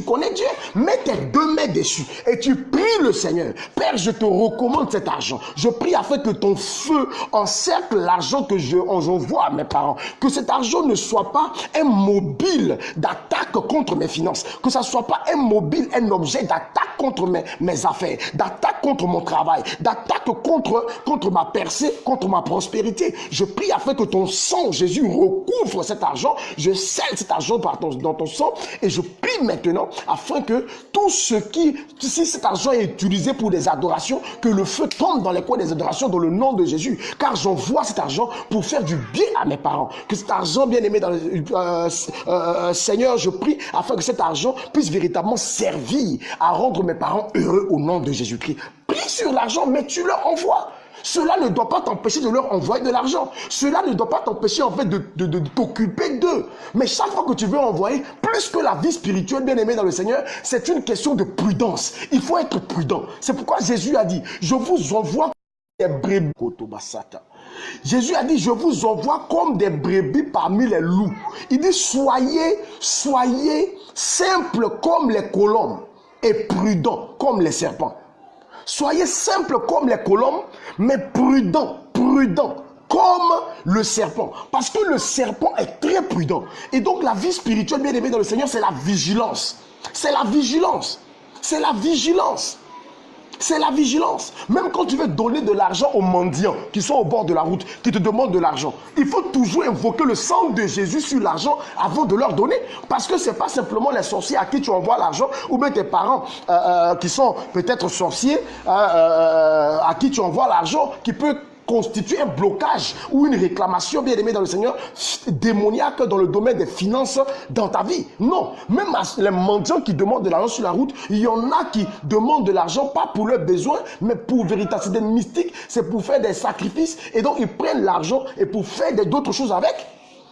connais Dieu, mets tes deux mains dessus et tu pries le Seigneur. Père, je te recommande cet argent. Je prie afin que ton feu encercle l'argent que j'envoie à mes parents. Que cet argent ne soit pas un mobile d'attaque contre mes finances, que ça ne soit pas un mobile, un objet d'attaque contre mes affaires, d'attaque contre mon travail, d'attaque contre ma percée, contre ma prospérité. Je prie afin que ton sang, Jésus, recouvre cet argent. Je scelle cet argent dans ton sang et je prie maintenant afin que tout ce si cet argent est utilisé pour des adorations, que le feu tombe dans les coins des adorations dans le nom de Jésus, car j'envoie cet argent pour faire du bien à mes parents. Que cet argent, bien aimé dans Seigneur, je prie afin que cet argent puisse véritablement servir à rendre mes parents heureux au nom de Jésus-Christ. Prie sur l'argent, mais tu leur envoies. Cela ne doit pas t'empêcher de leur envoyer de l'argent. Cela ne doit pas t'empêcher en fait de t'occuper d'eux. Mais chaque fois que tu veux envoyer, plus que la vie spirituelle, bien aimée dans le Seigneur, c'est une question de prudence. Il faut être prudent. C'est pourquoi Jésus a dit, je vous envoie des brebis. Jésus a dit, je vous envoie comme des brebis parmi les loups. Il dit, soyez simples comme les colombes et prudents comme les serpents. Soyez simples comme les colombes, mais prudents prudent comme le serpent. Parce que le serpent est très prudent. Et donc la vie spirituelle, bien aimée dans le Seigneur, c'est la vigilance. C'est la vigilance. C'est la vigilance. C'est la vigilance. Même quand tu veux donner de l'argent aux mendiants qui sont au bord de la route, qui te demandent de l'argent, il faut toujours invoquer le sang de Jésus sur l'argent avant de leur donner. Parce que ce n'est pas simplement les sorciers à qui tu envoies l'argent, ou bien tes parents qui sont peut-être sorciers, à qui tu envoies l'argent, qui peut constituer un blocage ou une réclamation, bien aimé dans le Seigneur, démoniaque dans le domaine des finances dans ta vie. Non, même les mendiants qui demandent de l'argent sur la route, il y en a qui demandent de l'argent pas pour leurs besoins, mais pour véritablement, c'est des mystiques, c'est pour faire des sacrifices, et donc ils prennent l'argent et pour faire d'autres choses avec.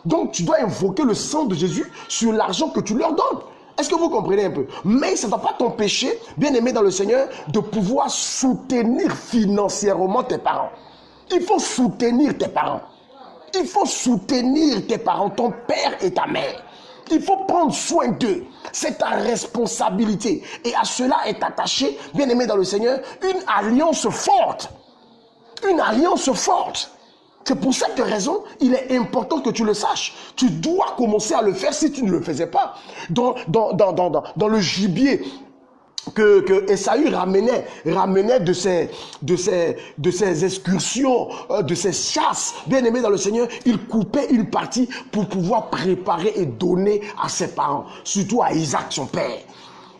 Donc tu dois invoquer le sang de Jésus sur l'argent que tu leur donnes. Est-ce que vous comprenez un peu? Mais ça ne va pas t'empêcher, bien aimé dans le Seigneur, de pouvoir soutenir financièrement tes parents. Il faut soutenir tes parents. Il faut soutenir tes parents, ton père et ta mère. Il faut prendre soin d'eux. C'est ta responsabilité. Et à cela est attachée, bien aimé dans le Seigneur, une alliance forte. Une alliance forte. C'est pour cette raison, il est important que tu le saches. Tu dois commencer à le faire si tu ne le faisais pas. Dans le gibier que Esaü ramenait de ses excursions, de ses chasses, bien aimés dans le Seigneur, il coupait une partie pour pouvoir préparer et donner à ses parents, surtout à Isaac, son père.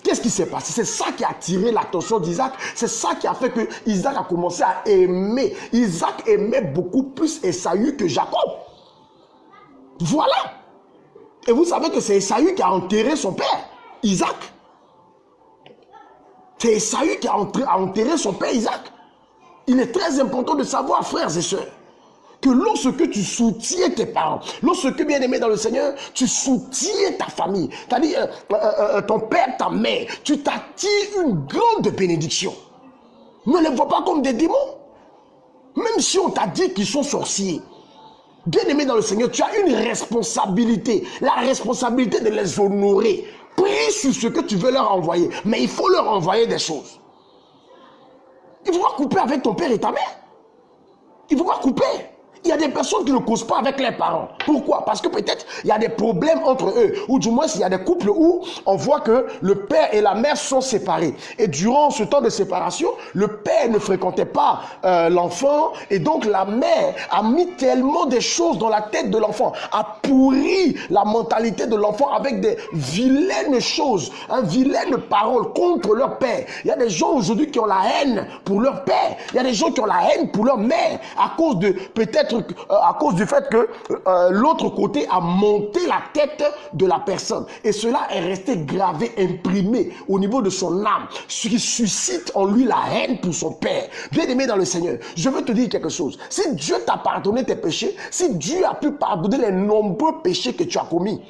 Qu'est-ce qui s'est passé? C'est ça qui a attiré l'attention d'Isaac. C'est ça qui a fait que Isaac a commencé à aimer. Isaac aimait beaucoup plus Esaü que Jacob. Voilà. Et vous savez que c'est Esaü qui a enterré son père, Isaac. C'est Esaü qui a enterré son père Isaac. Il est très important de savoir, frères et sœurs, que lorsque tu soutiens tes parents, lorsque, bien aimé dans le Seigneur, tu soutiens ta famille, c'est-à-dire ton père, ta mère, tu t'attires une grande bénédiction. Ne les vois pas comme des démons. Même si on t'a dit qu'ils sont sorciers, bien aimé dans le Seigneur, tu as une responsabilité, la responsabilité de les honorer. Prie sur ce que tu veux leur envoyer, mais il faut leur envoyer des choses. Il faut pas couper avec ton père et ta mère. Il faut pas couper. Il y a des personnes qui ne causent pas avec leurs parents. Pourquoi? Parce que peut-être il y a des problèmes entre eux. Ou du moins, il y a des couples où on voit que le père et la mère sont séparés. Et durant ce temps de séparation, le père ne fréquentait pas l'enfant. Et donc, la mère a mis tellement de choses dans la tête de l'enfant, a pourri la mentalité de l'enfant avec des vilaines choses, vilaines paroles contre leur père. Il y a des gens aujourd'hui qui ont la haine pour leur père. Il y a des gens qui ont la haine pour leur mère à cause de peut-être à cause du fait que l'autre côté a monté la tête de la personne. Et cela est resté gravé, imprimé au niveau de son âme, ce qui suscite en lui la haine pour son père. Bien aimé dans le Seigneur, je veux te dire quelque chose. Si Dieu t'a pardonné tes péchés, si Dieu a pu pardonner les nombreux péchés que tu as commis,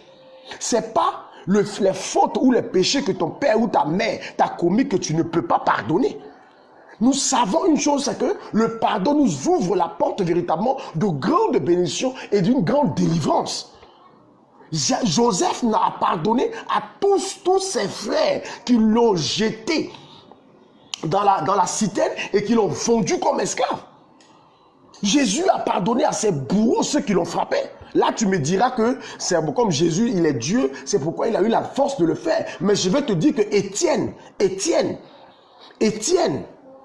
c'est pas les fautes ou les péchés que ton père ou ta mère t'a commis que tu ne peux pas pardonner. Nous savons une chose, c'est que le pardon nous ouvre la porte véritablement de grandes bénédictions et d'une grande délivrance. Joseph n'a pardonné à tous ses frères qui l'ont jeté dans la citerne et qui l'ont vendu comme esclave. Jésus a pardonné à ses bourreaux ceux qui l'ont frappé. Là, tu me diras que c'est comme Jésus, il est Dieu, c'est pourquoi il a eu la force de le faire. Mais je vais te dire que Étienne,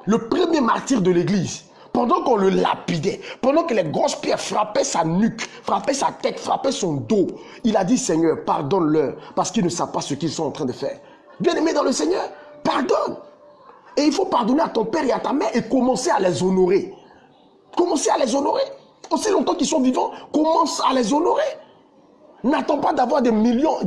le premier martyr de l'église, pendant qu'on le lapidait, pendant que les grosses pierres frappaient sa nuque, frappaient sa tête, frappaient son dos, il a dit, Seigneur, pardonne-leur, parce qu'ils ne savent pas ce qu'ils sont en train de faire. Bien-aimé dans le Seigneur, pardonne. Et il faut pardonner à ton père et à ta mère et commencer à les honorer. Commencer à les honorer. Aussi longtemps qu'ils sont vivants, commence à les honorer. N'attends pas d'avoir des millions.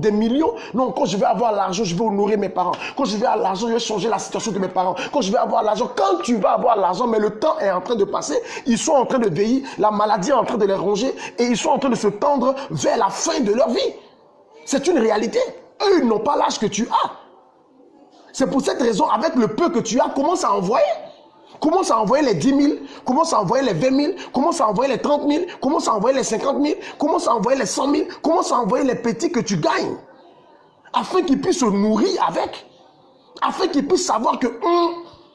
Non, quand je vais avoir l'argent, je vais honorer mes parents. Quand je vais avoir l'argent, je vais changer la situation de mes parents. Quand je vais avoir l'argent, quand tu vas avoir l'argent, mais le temps est en train de passer, ils sont en train de vieillir, la maladie est en train de les ronger et ils sont en train de se tendre vers la fin de leur vie. C'est une réalité. Eux, ils n'ont pas l'âge que tu as. C'est pour cette raison, avec le peu que tu as, commence à envoyer. Commence à envoyer les 10 000, commence à envoyer les 20 000, commence à envoyer les 30 000, commence à envoyer les 50 000, commence à envoyer les 100 000, commence à envoyer les petits que tu gagnes. Afin qu'ils puissent se nourrir avec. Afin qu'ils puissent savoir que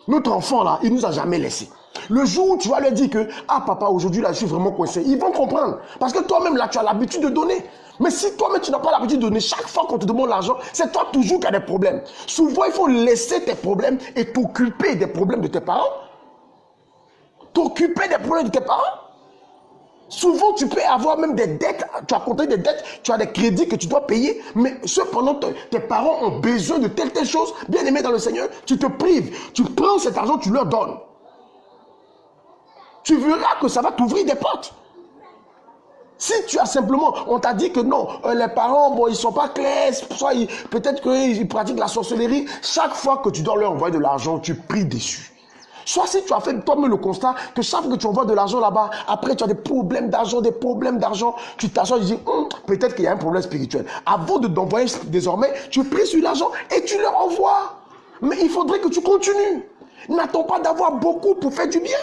notre enfant là, il ne nous a jamais laissé. Le jour où tu vas leur dire que, ah papa, aujourd'hui là, je suis vraiment coincé, ils vont comprendre. Parce que toi-même là, tu as l'habitude de donner. Mais si toi-même, tu n'as pas l'habitude de donner, chaque fois qu'on te demande l'argent, c'est toi toujours qui as des problèmes. Souvent, il faut laisser tes problèmes et t'occuper des problèmes de tes parents. T'occuper des problèmes de tes parents. Souvent, tu peux avoir même des dettes, tu as compté des dettes, tu as des crédits que tu dois payer, mais cependant, tes parents ont besoin de telle chose, bien aimé dans le Seigneur, tu te prives, tu prends cet argent, tu leur donnes. Tu verras que ça va t'ouvrir des portes. Si tu as simplement, on t'a dit que non, les parents, bon, ils ne sont pas clairs, soit peut-être qu'ils pratiquent la sorcellerie, chaque fois que tu dois leur envoyer de l'argent, tu pries dessus. Soit si tu as fait toi-même le constat que chaque fois que tu envoies de l'argent là-bas, après tu as des problèmes d'argent, tu t'assois et tu dis, peut-être qu'il y a un problème spirituel. Avant de t'envoyer désormais, tu pries sur l'argent et tu leur envoies. Mais il faudrait que tu continues. N'attends pas d'avoir beaucoup pour faire du bien.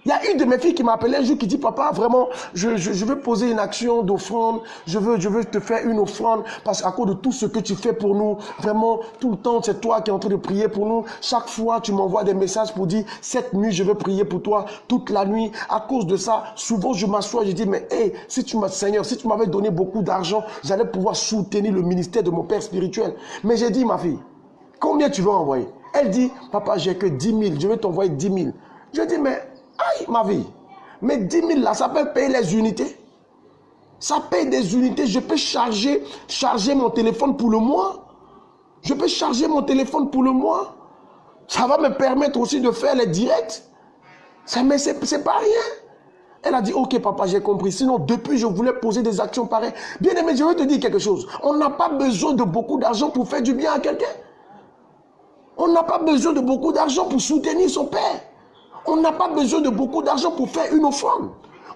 Il y a une de mes filles qui m'a appelé un jour qui dit, papa, vraiment, je veux poser une action d'offrande, je veux te faire une offrande parce qu'à cause de tout ce que tu fais pour nous, vraiment, tout le temps, c'est toi qui es en train de prier pour nous. Chaque fois, tu m'envoies des messages pour dire, cette nuit, je veux prier pour toi toute la nuit. À cause de ça, souvent, je m'assois et je dis, mais hey, Seigneur, si tu m'avais donné beaucoup d'argent, j'allais pouvoir soutenir le ministère de mon père spirituel. Mais j'ai dit, ma fille, combien tu veux envoyer? Elle dit, papa, j'ai que 10 000, je vais t'envoyer 10 000. Je dis, mais aïe, ma vie. Mais 10 000 là, ça peut payer les unités. Ça paye des unités. Je peux charger mon téléphone pour le mois. Je peux charger mon téléphone pour le mois. Ça va me permettre aussi de faire les directs. Mais c'est pas rien. Elle a dit, ok papa, j'ai compris. Sinon, depuis, je voulais poser des actions pareilles. Bien aimé, je veux te dire quelque chose. On n'a pas besoin de beaucoup d'argent pour faire du bien à quelqu'un. On n'a pas besoin de beaucoup d'argent pour soutenir son père. On n'a pas besoin de beaucoup d'argent pour faire une offrande.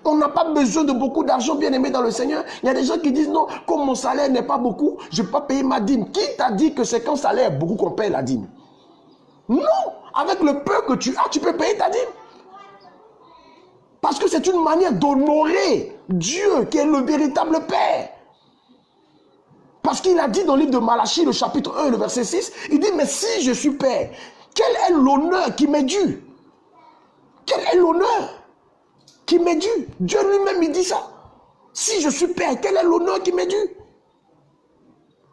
On n'a pas besoin de beaucoup d'argent, bien aimé dans le Seigneur. Il y a des gens qui disent non, comme mon salaire n'est pas beaucoup, je ne vais pas payer ma dîme. Qui t'a dit que c'est quand le salaire est beaucoup qu'on paye la dîme? Non, avec le peu que tu as, tu peux payer ta dîme. Parce que c'est une manière d'honorer Dieu qui est le véritable Père. Parce qu'il a dit dans le livre de Malachie, le chapitre 1, le verset 6, il dit, mais si je suis Père, quel est l'honneur qui m'est dû? Quel est l'honneur qui m'est dû? Dieu lui-même, il dit ça. Si je suis Père, quel est l'honneur qui m'est dû?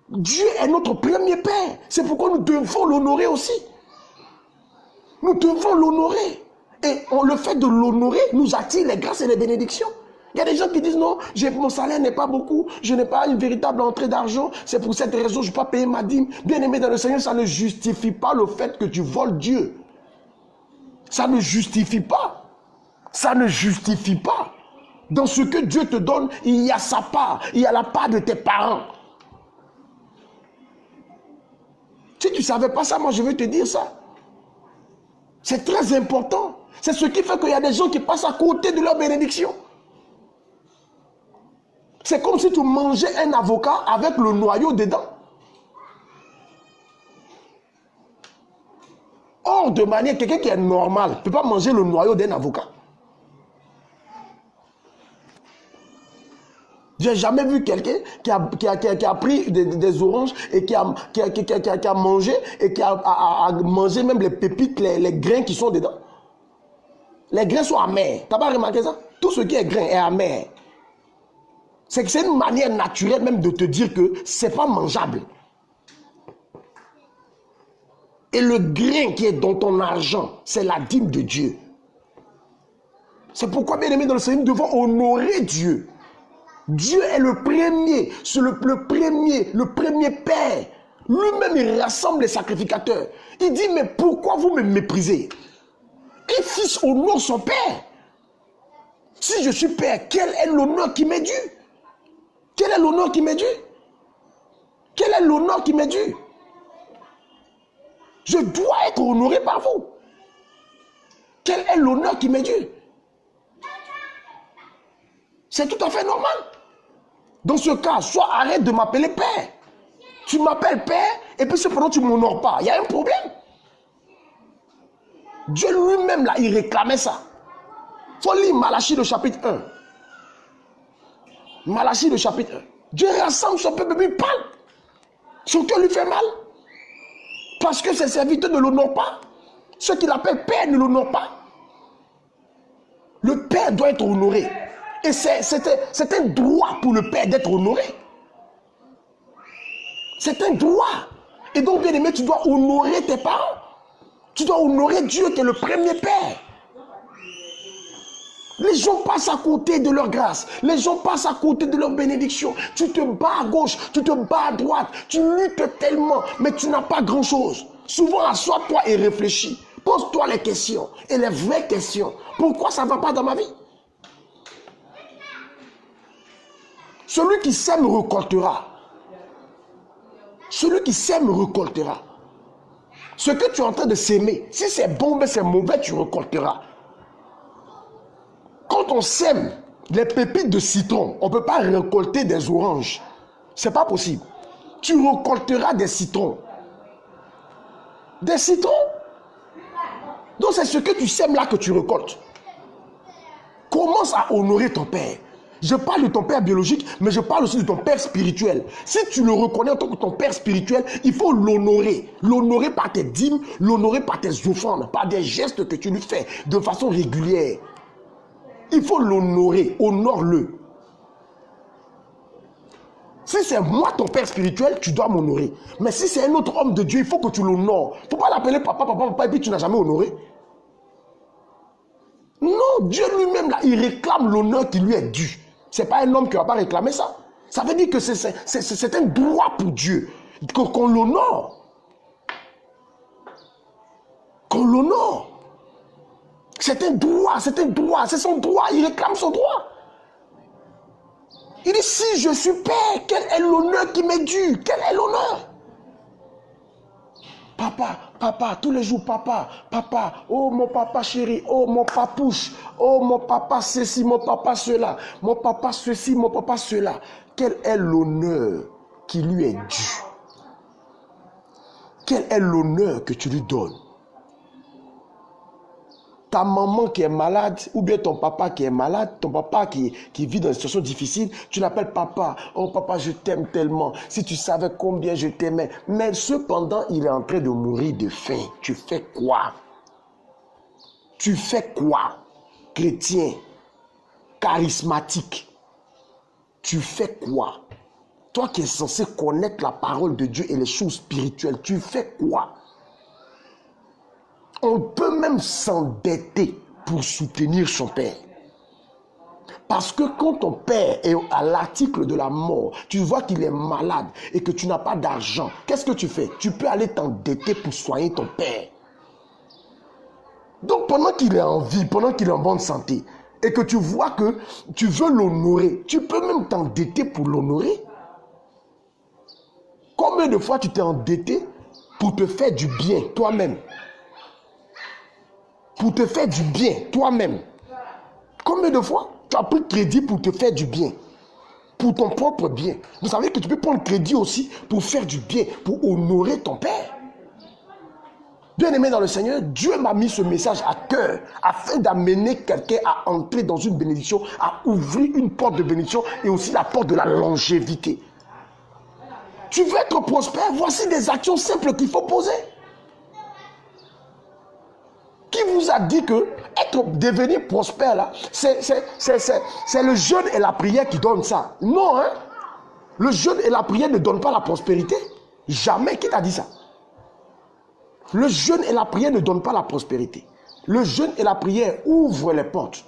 Dieu est notre premier Père. C'est pourquoi nous devons l'honorer aussi. Nous devons l'honorer. Et le fait de l'honorer nous attire les grâces et les bénédictions. Il y a des gens qui disent non, mon salaire n'est pas beaucoup, je n'ai pas une véritable entrée d'argent, c'est pour cette raison que je ne peux pas payer ma dîme. Bien aimé dans le Seigneur, ça ne justifie pas le fait que tu voles Dieu. Ça ne justifie pas. Ça ne justifie pas. Dans ce que Dieu te donne, il y a sa part. Il y a la part de tes parents. Si tu ne savais pas ça, moi je vais te dire ça. C'est très important. C'est ce qui fait qu'il y a des gens qui passent à côté de leur bénédiction. C'est comme si tu mangeais un avocat avec le noyau dedans. Or, de manière, quelqu'un qui est normal ne peut pas manger le noyau d'un avocat. Je n'ai jamais vu quelqu'un qui a pris des oranges et qui a mangé et qui a mangé même les pépites, les grains qui sont dedans. Les grains sont amers. Tu n'as pas remarqué ça? Tout ce qui est grain est amer. C'est que c'est une manière naturelle même de te dire que ce n'est pas mangeable. Et le grain qui est dans ton argent, c'est la dîme de Dieu. C'est pourquoi, bien aimé dans le Seigneur, nous devons honorer Dieu. Dieu est le premier, c'est le premier Père. Lui-même, il rassemble les sacrificateurs. Il dit, mais pourquoi vous me méprisez? Un fils honore son Père. Si je suis Père, quel est l'honneur qui m'est dû? Quel est l'honneur qui m'est dû? Quel est l'honneur qui m'est dû? Je dois être honoré par vous. Quel est l'honneur qui m'est dû? C'est tout à fait normal. Dans ce cas, soit arrête de m'appeler Père. Tu m'appelles Père et puis cependant tu ne m'honores pas. Il y a un problème. Dieu lui-même, là, il réclamait ça. Il faut lire Malachie, le chapitre 1. Malachie, le chapitre 1. Dieu rassemble son peuple et il parle. Son cœur lui fait mal. Parce que ses serviteurs ne l'honorent pas. Ceux qui l'appellent père ne l'honorent pas. Le père doit être honoré. Et c'est un droit pour le père d'être honoré. C'est un droit. Et donc, bien aimé, tu dois honorer tes parents. Tu dois honorer Dieu qui est le premier père. Les gens passent à côté de leur grâce. Les gens passent à côté de leur bénédiction. Tu te bats à gauche, tu te bats à droite. Tu luttes tellement, mais tu n'as pas grand-chose. Souvent, assois-toi et réfléchis. Pose-toi les questions. Et les vraies questions. Pourquoi ça ne va pas dans ma vie? Celui qui sème récoltera. Celui qui sème récoltera. Ce que tu es en train de s'aimer, si c'est bon, mais c'est mauvais, tu récolteras. Quand on sème les pépites de citron, on ne peut pas récolter des oranges. Ce n'est pas possible. Tu récolteras des citrons. Des citrons. Donc c'est ce que tu sèmes là que tu récoltes. Commence à honorer ton père. Je parle de ton père biologique, mais je parle aussi de ton père spirituel. Si tu le reconnais en tant que ton père spirituel, il faut l'honorer. L'honorer par tes dîmes, l'honorer par tes offrandes, par des gestes que tu lui fais de façon régulière. Il faut l'honorer, honore-le. Si c'est moi ton père spirituel, tu dois m'honorer. Mais si c'est un autre homme de Dieu, il faut que tu l'honores. Il ne faut pas l'appeler papa, papa, papa, et puis tu n'as jamais honoré. Non, Dieu lui-même, là, il réclame l'honneur qui lui est dû. Ce n'est pas un homme qui ne va pas réclamer ça. Ça veut dire que c'est un droit pour Dieu qu'on l'honore. Qu'on l'honore. C'est un droit, c'est son droit, il réclame son droit. Il dit, si je suis père, quel est l'honneur qui m'est dû? Quel est l'honneur? Papa, papa, tous les jours, papa, papa, oh mon papa chéri, oh mon papouche, oh mon papa ceci, mon papa cela, mon papa ceci, mon papa cela. Quel est l'honneur qui lui est dû? Quel est l'honneur que tu lui donnes? Ta maman qui est malade, ou bien ton papa qui est malade, ton papa qui vit dans une situation difficile, tu l'appelles papa. Oh papa, je t'aime tellement. Si tu savais combien je t'aimais. Mais cependant, il est en train de mourir de faim. Tu fais quoi? Tu fais quoi? Chrétien, charismatique. Tu fais quoi? Toi qui es censé connaître la parole de Dieu et les choses spirituelles, tu fais quoi? On peut même s'endetter pour soutenir son père. Parce que quand ton père est à l'article de la mort, tu vois qu'il est malade et que tu n'as pas d'argent, qu'est-ce que tu fais? Tu peux aller t'endetter pour soigner ton père. Donc pendant qu'il est en vie, pendant qu'il est en bonne santé, et que tu vois que tu veux l'honorer, tu peux même t'endetter pour l'honorer. Combien de fois tu t'es endetté pour te faire du bien toi-même? Pour te faire du bien toi-même. Combien de fois tu as pris crédit pour te faire du bien? Pour ton propre bien. Vous savez que tu peux prendre crédit aussi pour faire du bien, pour honorer ton père. Bien-aimé dans le Seigneur, Dieu m'a mis ce message à cœur afin d'amener quelqu'un à entrer dans une bénédiction, à ouvrir une porte de bénédiction et aussi la porte de la longévité. Tu veux être prospère? Voici des actions simples qu'il faut poser. Qui vous a dit que devenir prospère là, c'est le jeûne et la prière qui donnent ça? Non, hein? Le jeûne et la prière ne donnent pas la prospérité. Jamais. Qui t'a dit ça? Le jeûne et la prière ne donnent pas la prospérité. Le jeûne et la prière ouvrent les portes,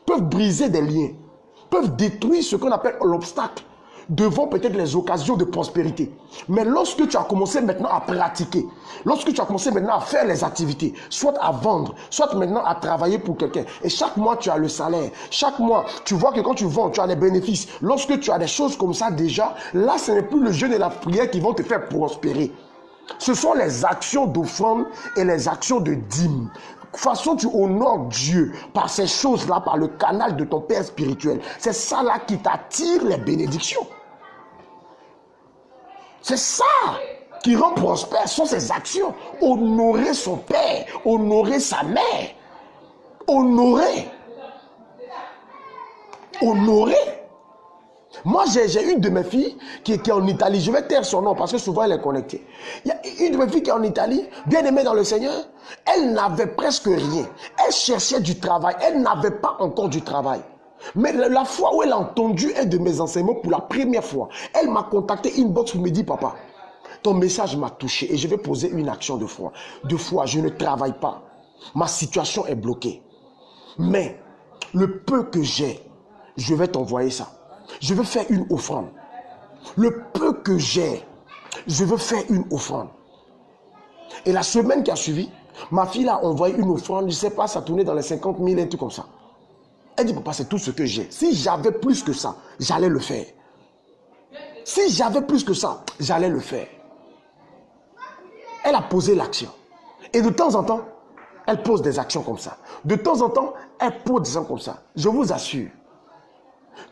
peuvent briser des liens, peuvent détruire ce qu'on appelle l'obstacle devant peut-être les occasions de prospérité. Mais lorsque tu as commencé maintenant à pratiquer, lorsque tu as commencé maintenant à faire les activités, soit à vendre, soit maintenant à travailler pour quelqu'un, et chaque mois tu as le salaire, chaque mois tu vois que quand tu vends, tu as des bénéfices. Lorsque tu as des choses comme ça déjà, là ce n'est plus le jeûne et la prière qui vont te faire prospérer. Ce sont les actions d'offrande et les actions de dîme. De toute façon, tu honores Dieu par ces choses-là, par le canal de ton Père spirituel. C'est ça là qui t'attire les bénédictions. C'est ça qui rend prospère, sont ces actions. Honorer son père, honorer sa mère, honorer. Honorer. Moi, j'ai une de mes filles qui est en Italie. Je vais taire son nom parce que souvent elle est connectée. Il y a une de mes filles qui est en Italie, bien aimée dans le Seigneur. Elle n'avait presque rien. Elle cherchait du travail. Elle n'avait pas encore du travail. Mais la fois où elle a entendu un de mes enseignements pour la première fois, elle m'a contacté inbox pour me dire, papa, ton message m'a touché et je vais poser une action de foi. De foi, je ne travaille pas. Ma situation est bloquée. Mais le peu que j'ai, je vais t'envoyer ça. Je veux faire une offrande. Le peu que j'ai, je veux faire une offrande. Et la semaine qui a suivi, ma fille a envoyé une offrande, je ne sais pas, ça tournait dans les 50 000, un truc comme ça. Elle dit, papa, c'est tout ce que j'ai. Si j'avais plus que ça, j'allais le faire. Si j'avais plus que ça, j'allais le faire. Elle a posé l'action. Et de temps en temps, elle pose des actions comme ça. De temps en temps, elle pose des actions comme ça. Je vous assure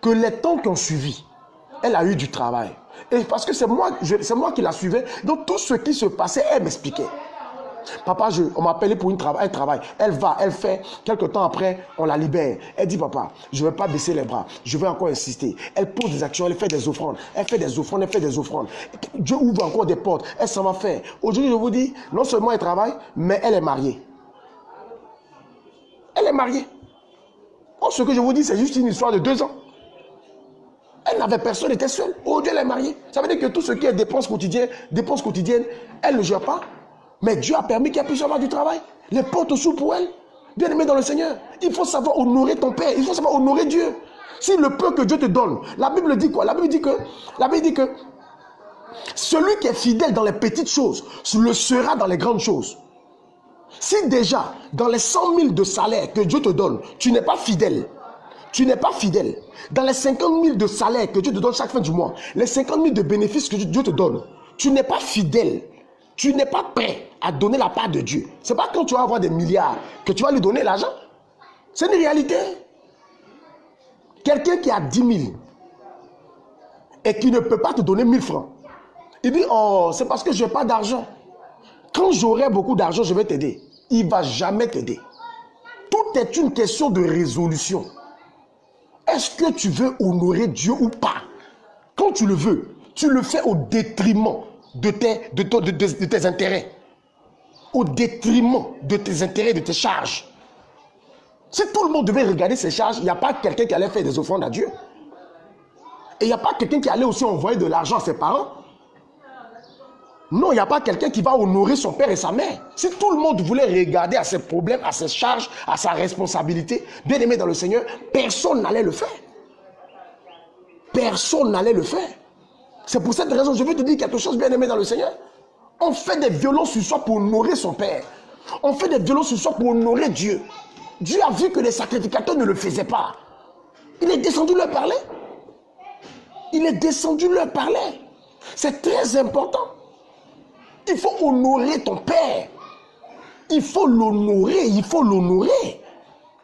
que les temps qui ont suivi, elle a eu du travail. Et parce que c'est moi qui la suivais. Donc tout ce qui se passait, elle m'expliquait. Papa, on m'a appelé pour elle travaille. Elle va, elle fait. Quelques temps après, on la libère. Elle dit, papa, je ne vais pas baisser les bras. Je vais encore insister. Elle pose des actions, elle fait des offrandes. Elle fait des offrandes, elle fait des offrandes. Dieu ouvre encore des portes. Elle s'en va faire. Aujourd'hui, je vous dis, non seulement elle travaille, mais elle est mariée. Elle est mariée. Oh, ce que je vous dis, c'est juste une histoire de 2 ans. Elle n'avait personne, elle était seule. Aujourd'hui, elle est mariée. Ça veut dire que tout ce qui est dépenses quotidiennes, elle ne gère pas. Mais Dieu a permis qu'elle puisse avoir du travail. Les portes s'ouvrent pour elle. Bien aimé dans le Seigneur. Il faut savoir honorer ton Père. Il faut savoir honorer Dieu. Si le peu que Dieu te donne, la Bible dit quoi? La Bible dit que celui qui est fidèle dans les petites choses le sera dans les grandes choses. Si déjà, dans les 100 000 de salaire que Dieu te donne, tu n'es pas fidèle. Tu n'es pas fidèle. Dans les 50 000 de salaire que Dieu te donne chaque fin du mois, les 50 000 de bénéfices que Dieu te donne, tu n'es pas fidèle. Tu n'es pas prêt à donner la part de Dieu. Ce n'est pas quand tu vas avoir des milliards que tu vas lui donner l'argent. C'est une réalité. Quelqu'un qui a 10 000 et qui ne peut pas te donner 1000 francs, il dit, oh, c'est parce que je n'ai pas d'argent. Quand j'aurai beaucoup d'argent, je vais t'aider. Il ne va jamais t'aider. Tout est une question de résolution. Est-ce que tu veux honorer Dieu ou pas? Quand tu le veux, tu le fais au détriment de tes intérêts. Au détriment de tes intérêts, de tes charges. Si tout le monde devait regarder ses charges, il n'y a pas quelqu'un qui allait faire des offrandes à Dieu. Et il n'y a pas quelqu'un qui allait aussi envoyer de l'argent à ses parents. Non, il n'y a pas quelqu'un qui va honorer son père et sa mère. Si tout le monde voulait regarder à ses problèmes, à ses charges, à sa responsabilité, bien aimé dans le Seigneur, personne n'allait le faire. Personne n'allait le faire. C'est pour cette raison, je veux te dire quelque chose, bien aimé dans le Seigneur. On fait des violences sur soi pour honorer son père. On fait des violences sur soi pour honorer Dieu. Dieu a vu que les sacrificateurs ne le faisaient pas. Il est descendu leur parler. Il est descendu leur parler. C'est très important. Il faut honorer ton père. Il faut l'honorer, il faut l'honorer.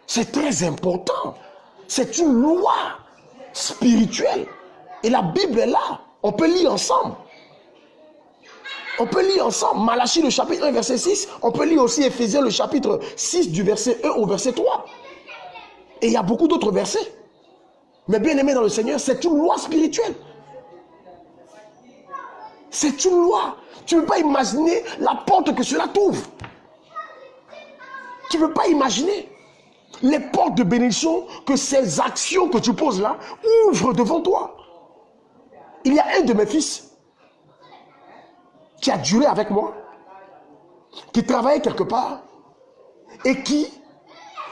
C'est très important. C'est une loi spirituelle. Et la Bible est là. On peut lire ensemble. On peut lire ensemble. Malachie, le chapitre 1, verset 6. On peut lire aussi Éphésiens, le chapitre 6, du verset 1 au verset 3. Et il y a beaucoup d'autres versets. Mais bien aimé dans le Seigneur, c'est une loi spirituelle. C'est une loi. Tu ne peux pas imaginer la porte que cela t'ouvre. Tu ne peux pas imaginer les portes de bénédiction que ces actions que tu poses là ouvrent devant toi. Il y a un de mes fils qui a duré avec moi, qui travaillait quelque part et qui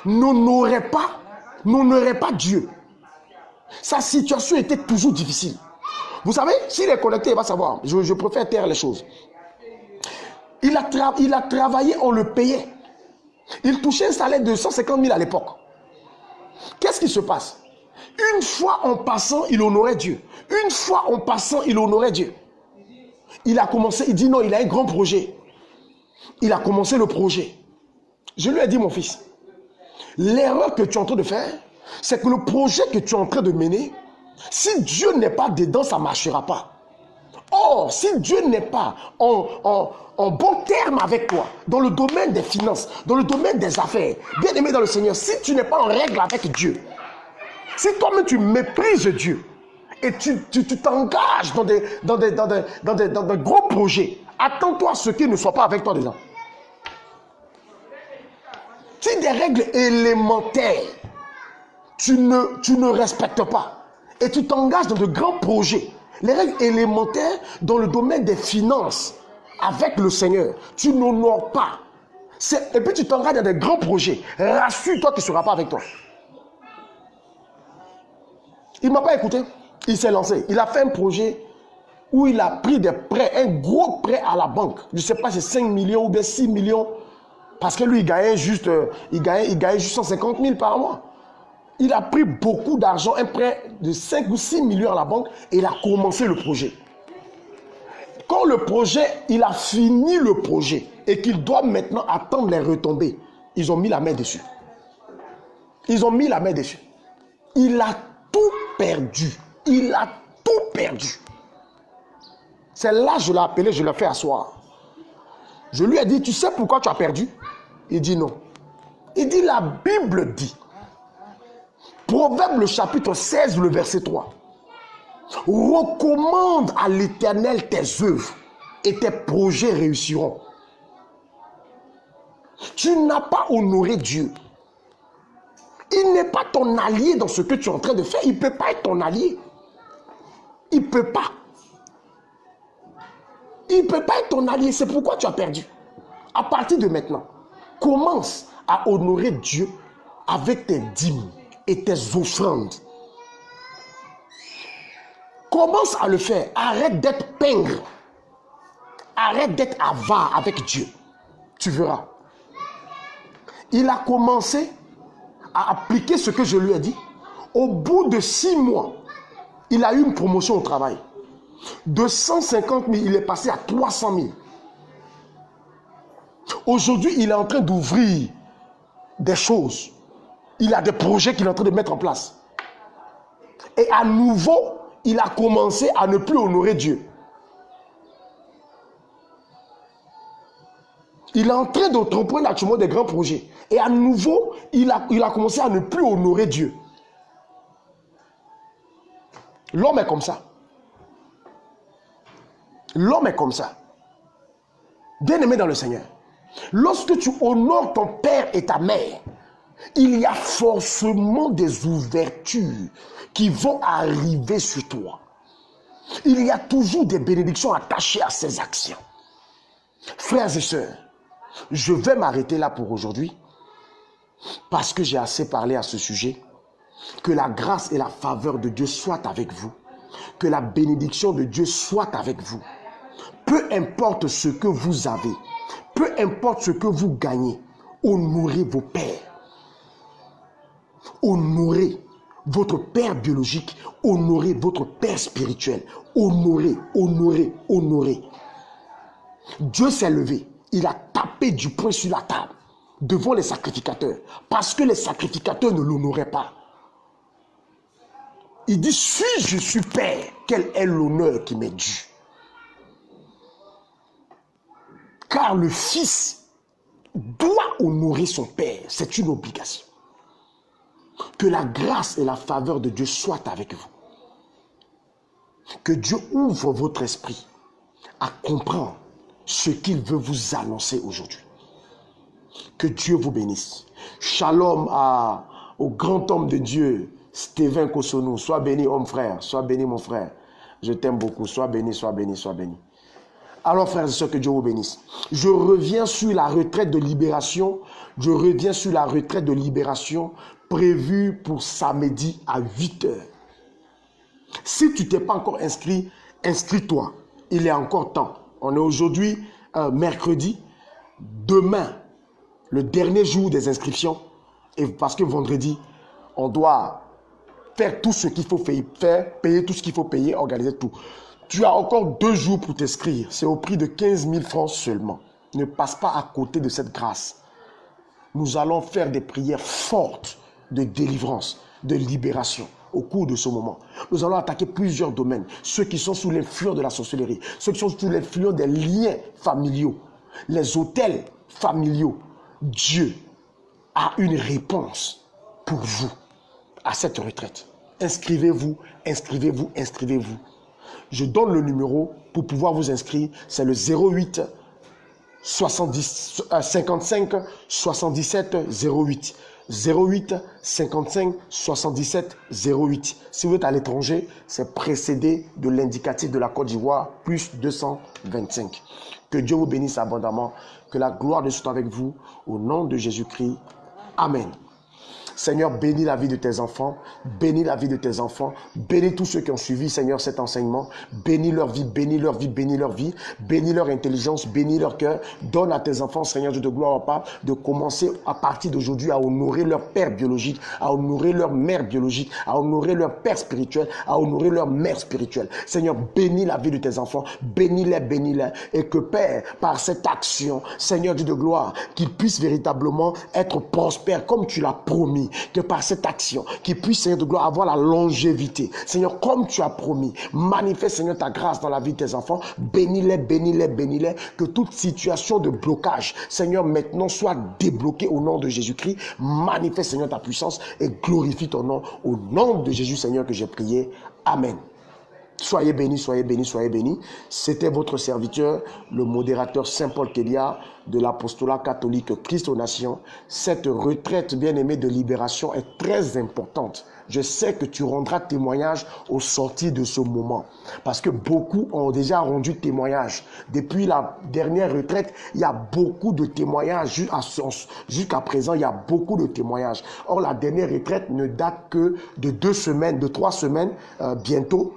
n'honorait pas Dieu. Sa situation était toujours difficile. Vous savez, s'il est connecté, il va savoir. Je préfère taire les choses. Il a travaillé, on le payait. Il touchait un salaire de 150 000 à l'époque. Qu'est-ce qui se passe? Une fois en passant, il honorait Dieu. Une fois en passant, il honorait Dieu. Il a commencé, il dit non, il a un grand projet. Il a commencé le projet. Je lui ai dit, mon fils, l'erreur que tu es en train de faire, c'est que le projet que tu es en train de mener, si Dieu n'est pas dedans, ça ne marchera pas. Or, si Dieu n'est pas en bon terme avec toi, dans le domaine des finances, dans le domaine des affaires, bien aimé dans le Seigneur, si tu n'es pas en règle avec Dieu, si toi-même tu méprises Dieu, et tu t'engages dans des gros projets, attends-toi à ce qu'il ne soit pas avec toi dedans. Si des règles élémentaires, tu ne respectes pas et tu t'engages dans de grands projets, les règles élémentaires dans le domaine des finances avec le Seigneur, tu n'honores pas. Et puis tu t'engages dans des grands projets, rassure-toi qu'il ne sera pas avec toi. Il ne m'a pas écouté, il s'est lancé. Il a fait un projet où il a pris des prêts, un gros prêt à la banque. Je ne sais pas si c'est 5 millions ou bien 6 millions. Parce que lui, il gagnait juste 150 000 par mois. Il a pris beaucoup d'argent, un prêt de 5 ou 6 millions à la banque et il a commencé le projet. Quand le projet, il a fini le projet et qu'il doit maintenant attendre les retombées, ils ont mis la main dessus. Ils ont mis la main dessus. Il a tout perdu. Il a tout perdu. C'est là que je l'ai appelé, je l'ai fait asseoir. Je lui ai dit, tu sais pourquoi tu as perdu? Il dit non. Il dit, la Bible dit, Proverbe le chapitre 16, le verset 3. Recommande à l'Éternel tes œuvres et tes projets réussiront. Tu n'as pas honoré Dieu. Il n'est pas ton allié dans ce que tu es en train de faire. Il ne peut pas être ton allié. Il ne peut pas. Il ne peut pas être ton allié. C'est pourquoi tu as perdu. À partir de maintenant, commence à honorer Dieu avec tes dîmes et tes offrandes. Commence à le faire. Arrête d'être pingre. Arrête d'être avare avec Dieu. Tu verras. Il a commencé à appliquer ce que je lui ai dit. Au bout de 6 mois, il a eu une promotion au travail. De 150 000, il est passé à 300 000. Aujourd'hui, il est en train d'ouvrir des choses. Il a des projets qu'il est en train de mettre en place. Et à nouveau, il a commencé à ne plus honorer Dieu. Il est en train d'entreprendre actuellement des grands projets. Et à nouveau, il a commencé à ne plus honorer Dieu. L'homme est comme ça. L'homme est comme ça. Bien-aimé dans le Seigneur, lorsque tu honores ton père et ta mère, il y a forcément des ouvertures qui vont arriver sur toi. Il y a toujours des bénédictions attachées à ces actions. Frères et sœurs, je vais m'arrêter là pour aujourd'hui parce que j'ai assez parlé à ce sujet. Que la grâce et la faveur de Dieu soient avec vous. Que la bénédiction de Dieu soit avec vous. Peu importe ce que vous avez, peu importe ce que vous gagnez, honorez vos pères. Honorez votre père biologique, honorez votre père spirituel. Honorez, honorez, honorez. Dieu s'est levé, il a tapé du poing sur la table devant les sacrificateurs parce que les sacrificateurs ne l'honoraient pas. Il dit, si je suis père, quel est l'honneur qui m'est dû? Car le fils doit honorer son père, c'est une obligation. Que la grâce et la faveur de Dieu soient avec vous. Que Dieu ouvre votre esprit à comprendre ce qu'il veut vous annoncer aujourd'hui. Que Dieu vous bénisse. Shalom au grand homme de Dieu, Stephen Kosonou. Sois béni, homme frère. Sois béni, mon frère. Je t'aime beaucoup. Sois béni, sois béni, sois béni. Alors, frères et sœurs, que Dieu vous bénisse. Je reviens sur la retraite de libération. Je reviens sur la retraite de libération prévue pour samedi à 8 h. Si tu t'es pas encore inscrit, inscris-toi. Il est encore temps. On est aujourd'hui mercredi. Demain, le dernier jour des inscriptions. Et parce que vendredi, on doit faire tout ce qu'il faut faire, payer tout ce qu'il faut payer, organiser tout. Tu as encore 2 jours pour t'inscrire. C'est au prix de 15 000 francs seulement. Ne passe pas à côté de cette grâce. Nous allons faire des prières fortes de délivrance, de libération au cours de ce moment. Nous allons attaquer plusieurs domaines. Ceux qui sont sous l'influence de la sorcellerie, ceux qui sont sous l'influence des liens familiaux, les hôtels familiaux. Dieu a une réponse pour vous à cette retraite. Inscrivez-vous, inscrivez-vous, inscrivez-vous. Je donne le numéro pour pouvoir vous inscrire. C'est le 08 55 77 08. 08 55 77 08. Si vous êtes à l'étranger, c'est précédé de l'indicatif de la Côte d'Ivoire, plus 225. Que Dieu vous bénisse abondamment. Que la gloire de Dieu soit avec vous. Au nom de Jésus-Christ. Amen. Seigneur, bénis la vie de tes enfants, bénis la vie de tes enfants, bénis tous ceux qui ont suivi, Seigneur, cet enseignement, bénis leur vie, bénis leur vie, bénis leur vie, bénis leur intelligence, bénis leur cœur, donne à tes enfants, Seigneur Dieu de gloire, Papa, de commencer à partir d'aujourd'hui à honorer leur père biologique, à honorer leur mère biologique, à honorer leur père spirituel, à honorer leur mère spirituelle. Seigneur, bénis la vie de tes enfants, bénis-les, et que Père, par cette action, Seigneur Dieu de gloire, qu'ils puissent véritablement être prospères comme tu l'as promis. Que par cette action, qu'ils puissent, Seigneur de gloire, avoir la longévité. Seigneur, comme tu as promis, manifeste, Seigneur, ta grâce dans la vie de tes enfants. Bénis-les, bénis-les, bénis-les. Que toute situation de blocage, Seigneur, maintenant soit débloquée au nom de Jésus-Christ. Manifeste, Seigneur, ta puissance et glorifie ton nom. Au nom de Jésus, Seigneur, que j'ai prié. Amen. Soyez bénis, soyez bénis, soyez bénis. C'était votre serviteur, le modérateur Saint-Paul Kélia de l'apostolat catholique Christ aux Nations. Cette retraite bien-aimée de libération est très importante. Je sais que tu rendras témoignage au sortir de ce moment. Parce que beaucoup ont déjà rendu témoignage. Depuis la dernière retraite, il y a beaucoup de témoignages. Jusqu'à présent, il y a beaucoup de témoignages. Or, la dernière retraite ne date que de 2 semaines, de 3 semaines, bientôt,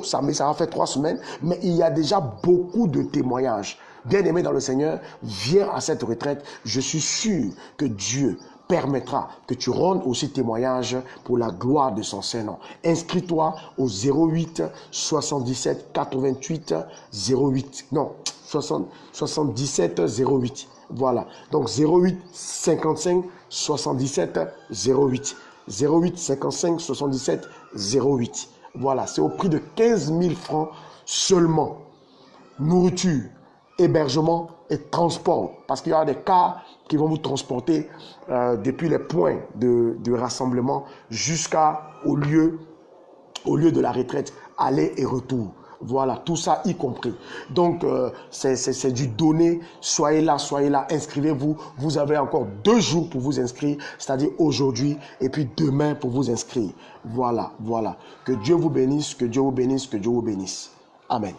ça va faire 3 semaines, mais il y a déjà beaucoup de témoignages. Bien-aimé dans le Seigneur, viens à cette retraite. Je suis sûr que Dieu permettra que tu rendes aussi témoignage pour la gloire de son Saint-Nom. Inscris-toi au 08 77 88 08. Non, 77 08. Voilà. Donc 08 55 77 08. 08 55 77 08. Voilà, c'est au prix de 15 000 francs seulement. Nourriture, hébergement et transport. Parce qu'il y aura des cars qui vont vous transporter depuis les points de rassemblement jusqu'au lieu de la retraite, aller et retour. Voilà, tout ça y compris. Donc, c'est du donné. Soyez là, inscrivez-vous. Vous avez encore 2 jours pour vous inscrire, c'est-à-dire aujourd'hui et puis demain pour vous inscrire. Voilà, voilà. Que Dieu vous bénisse, que Dieu vous bénisse, que Dieu vous bénisse. Amen.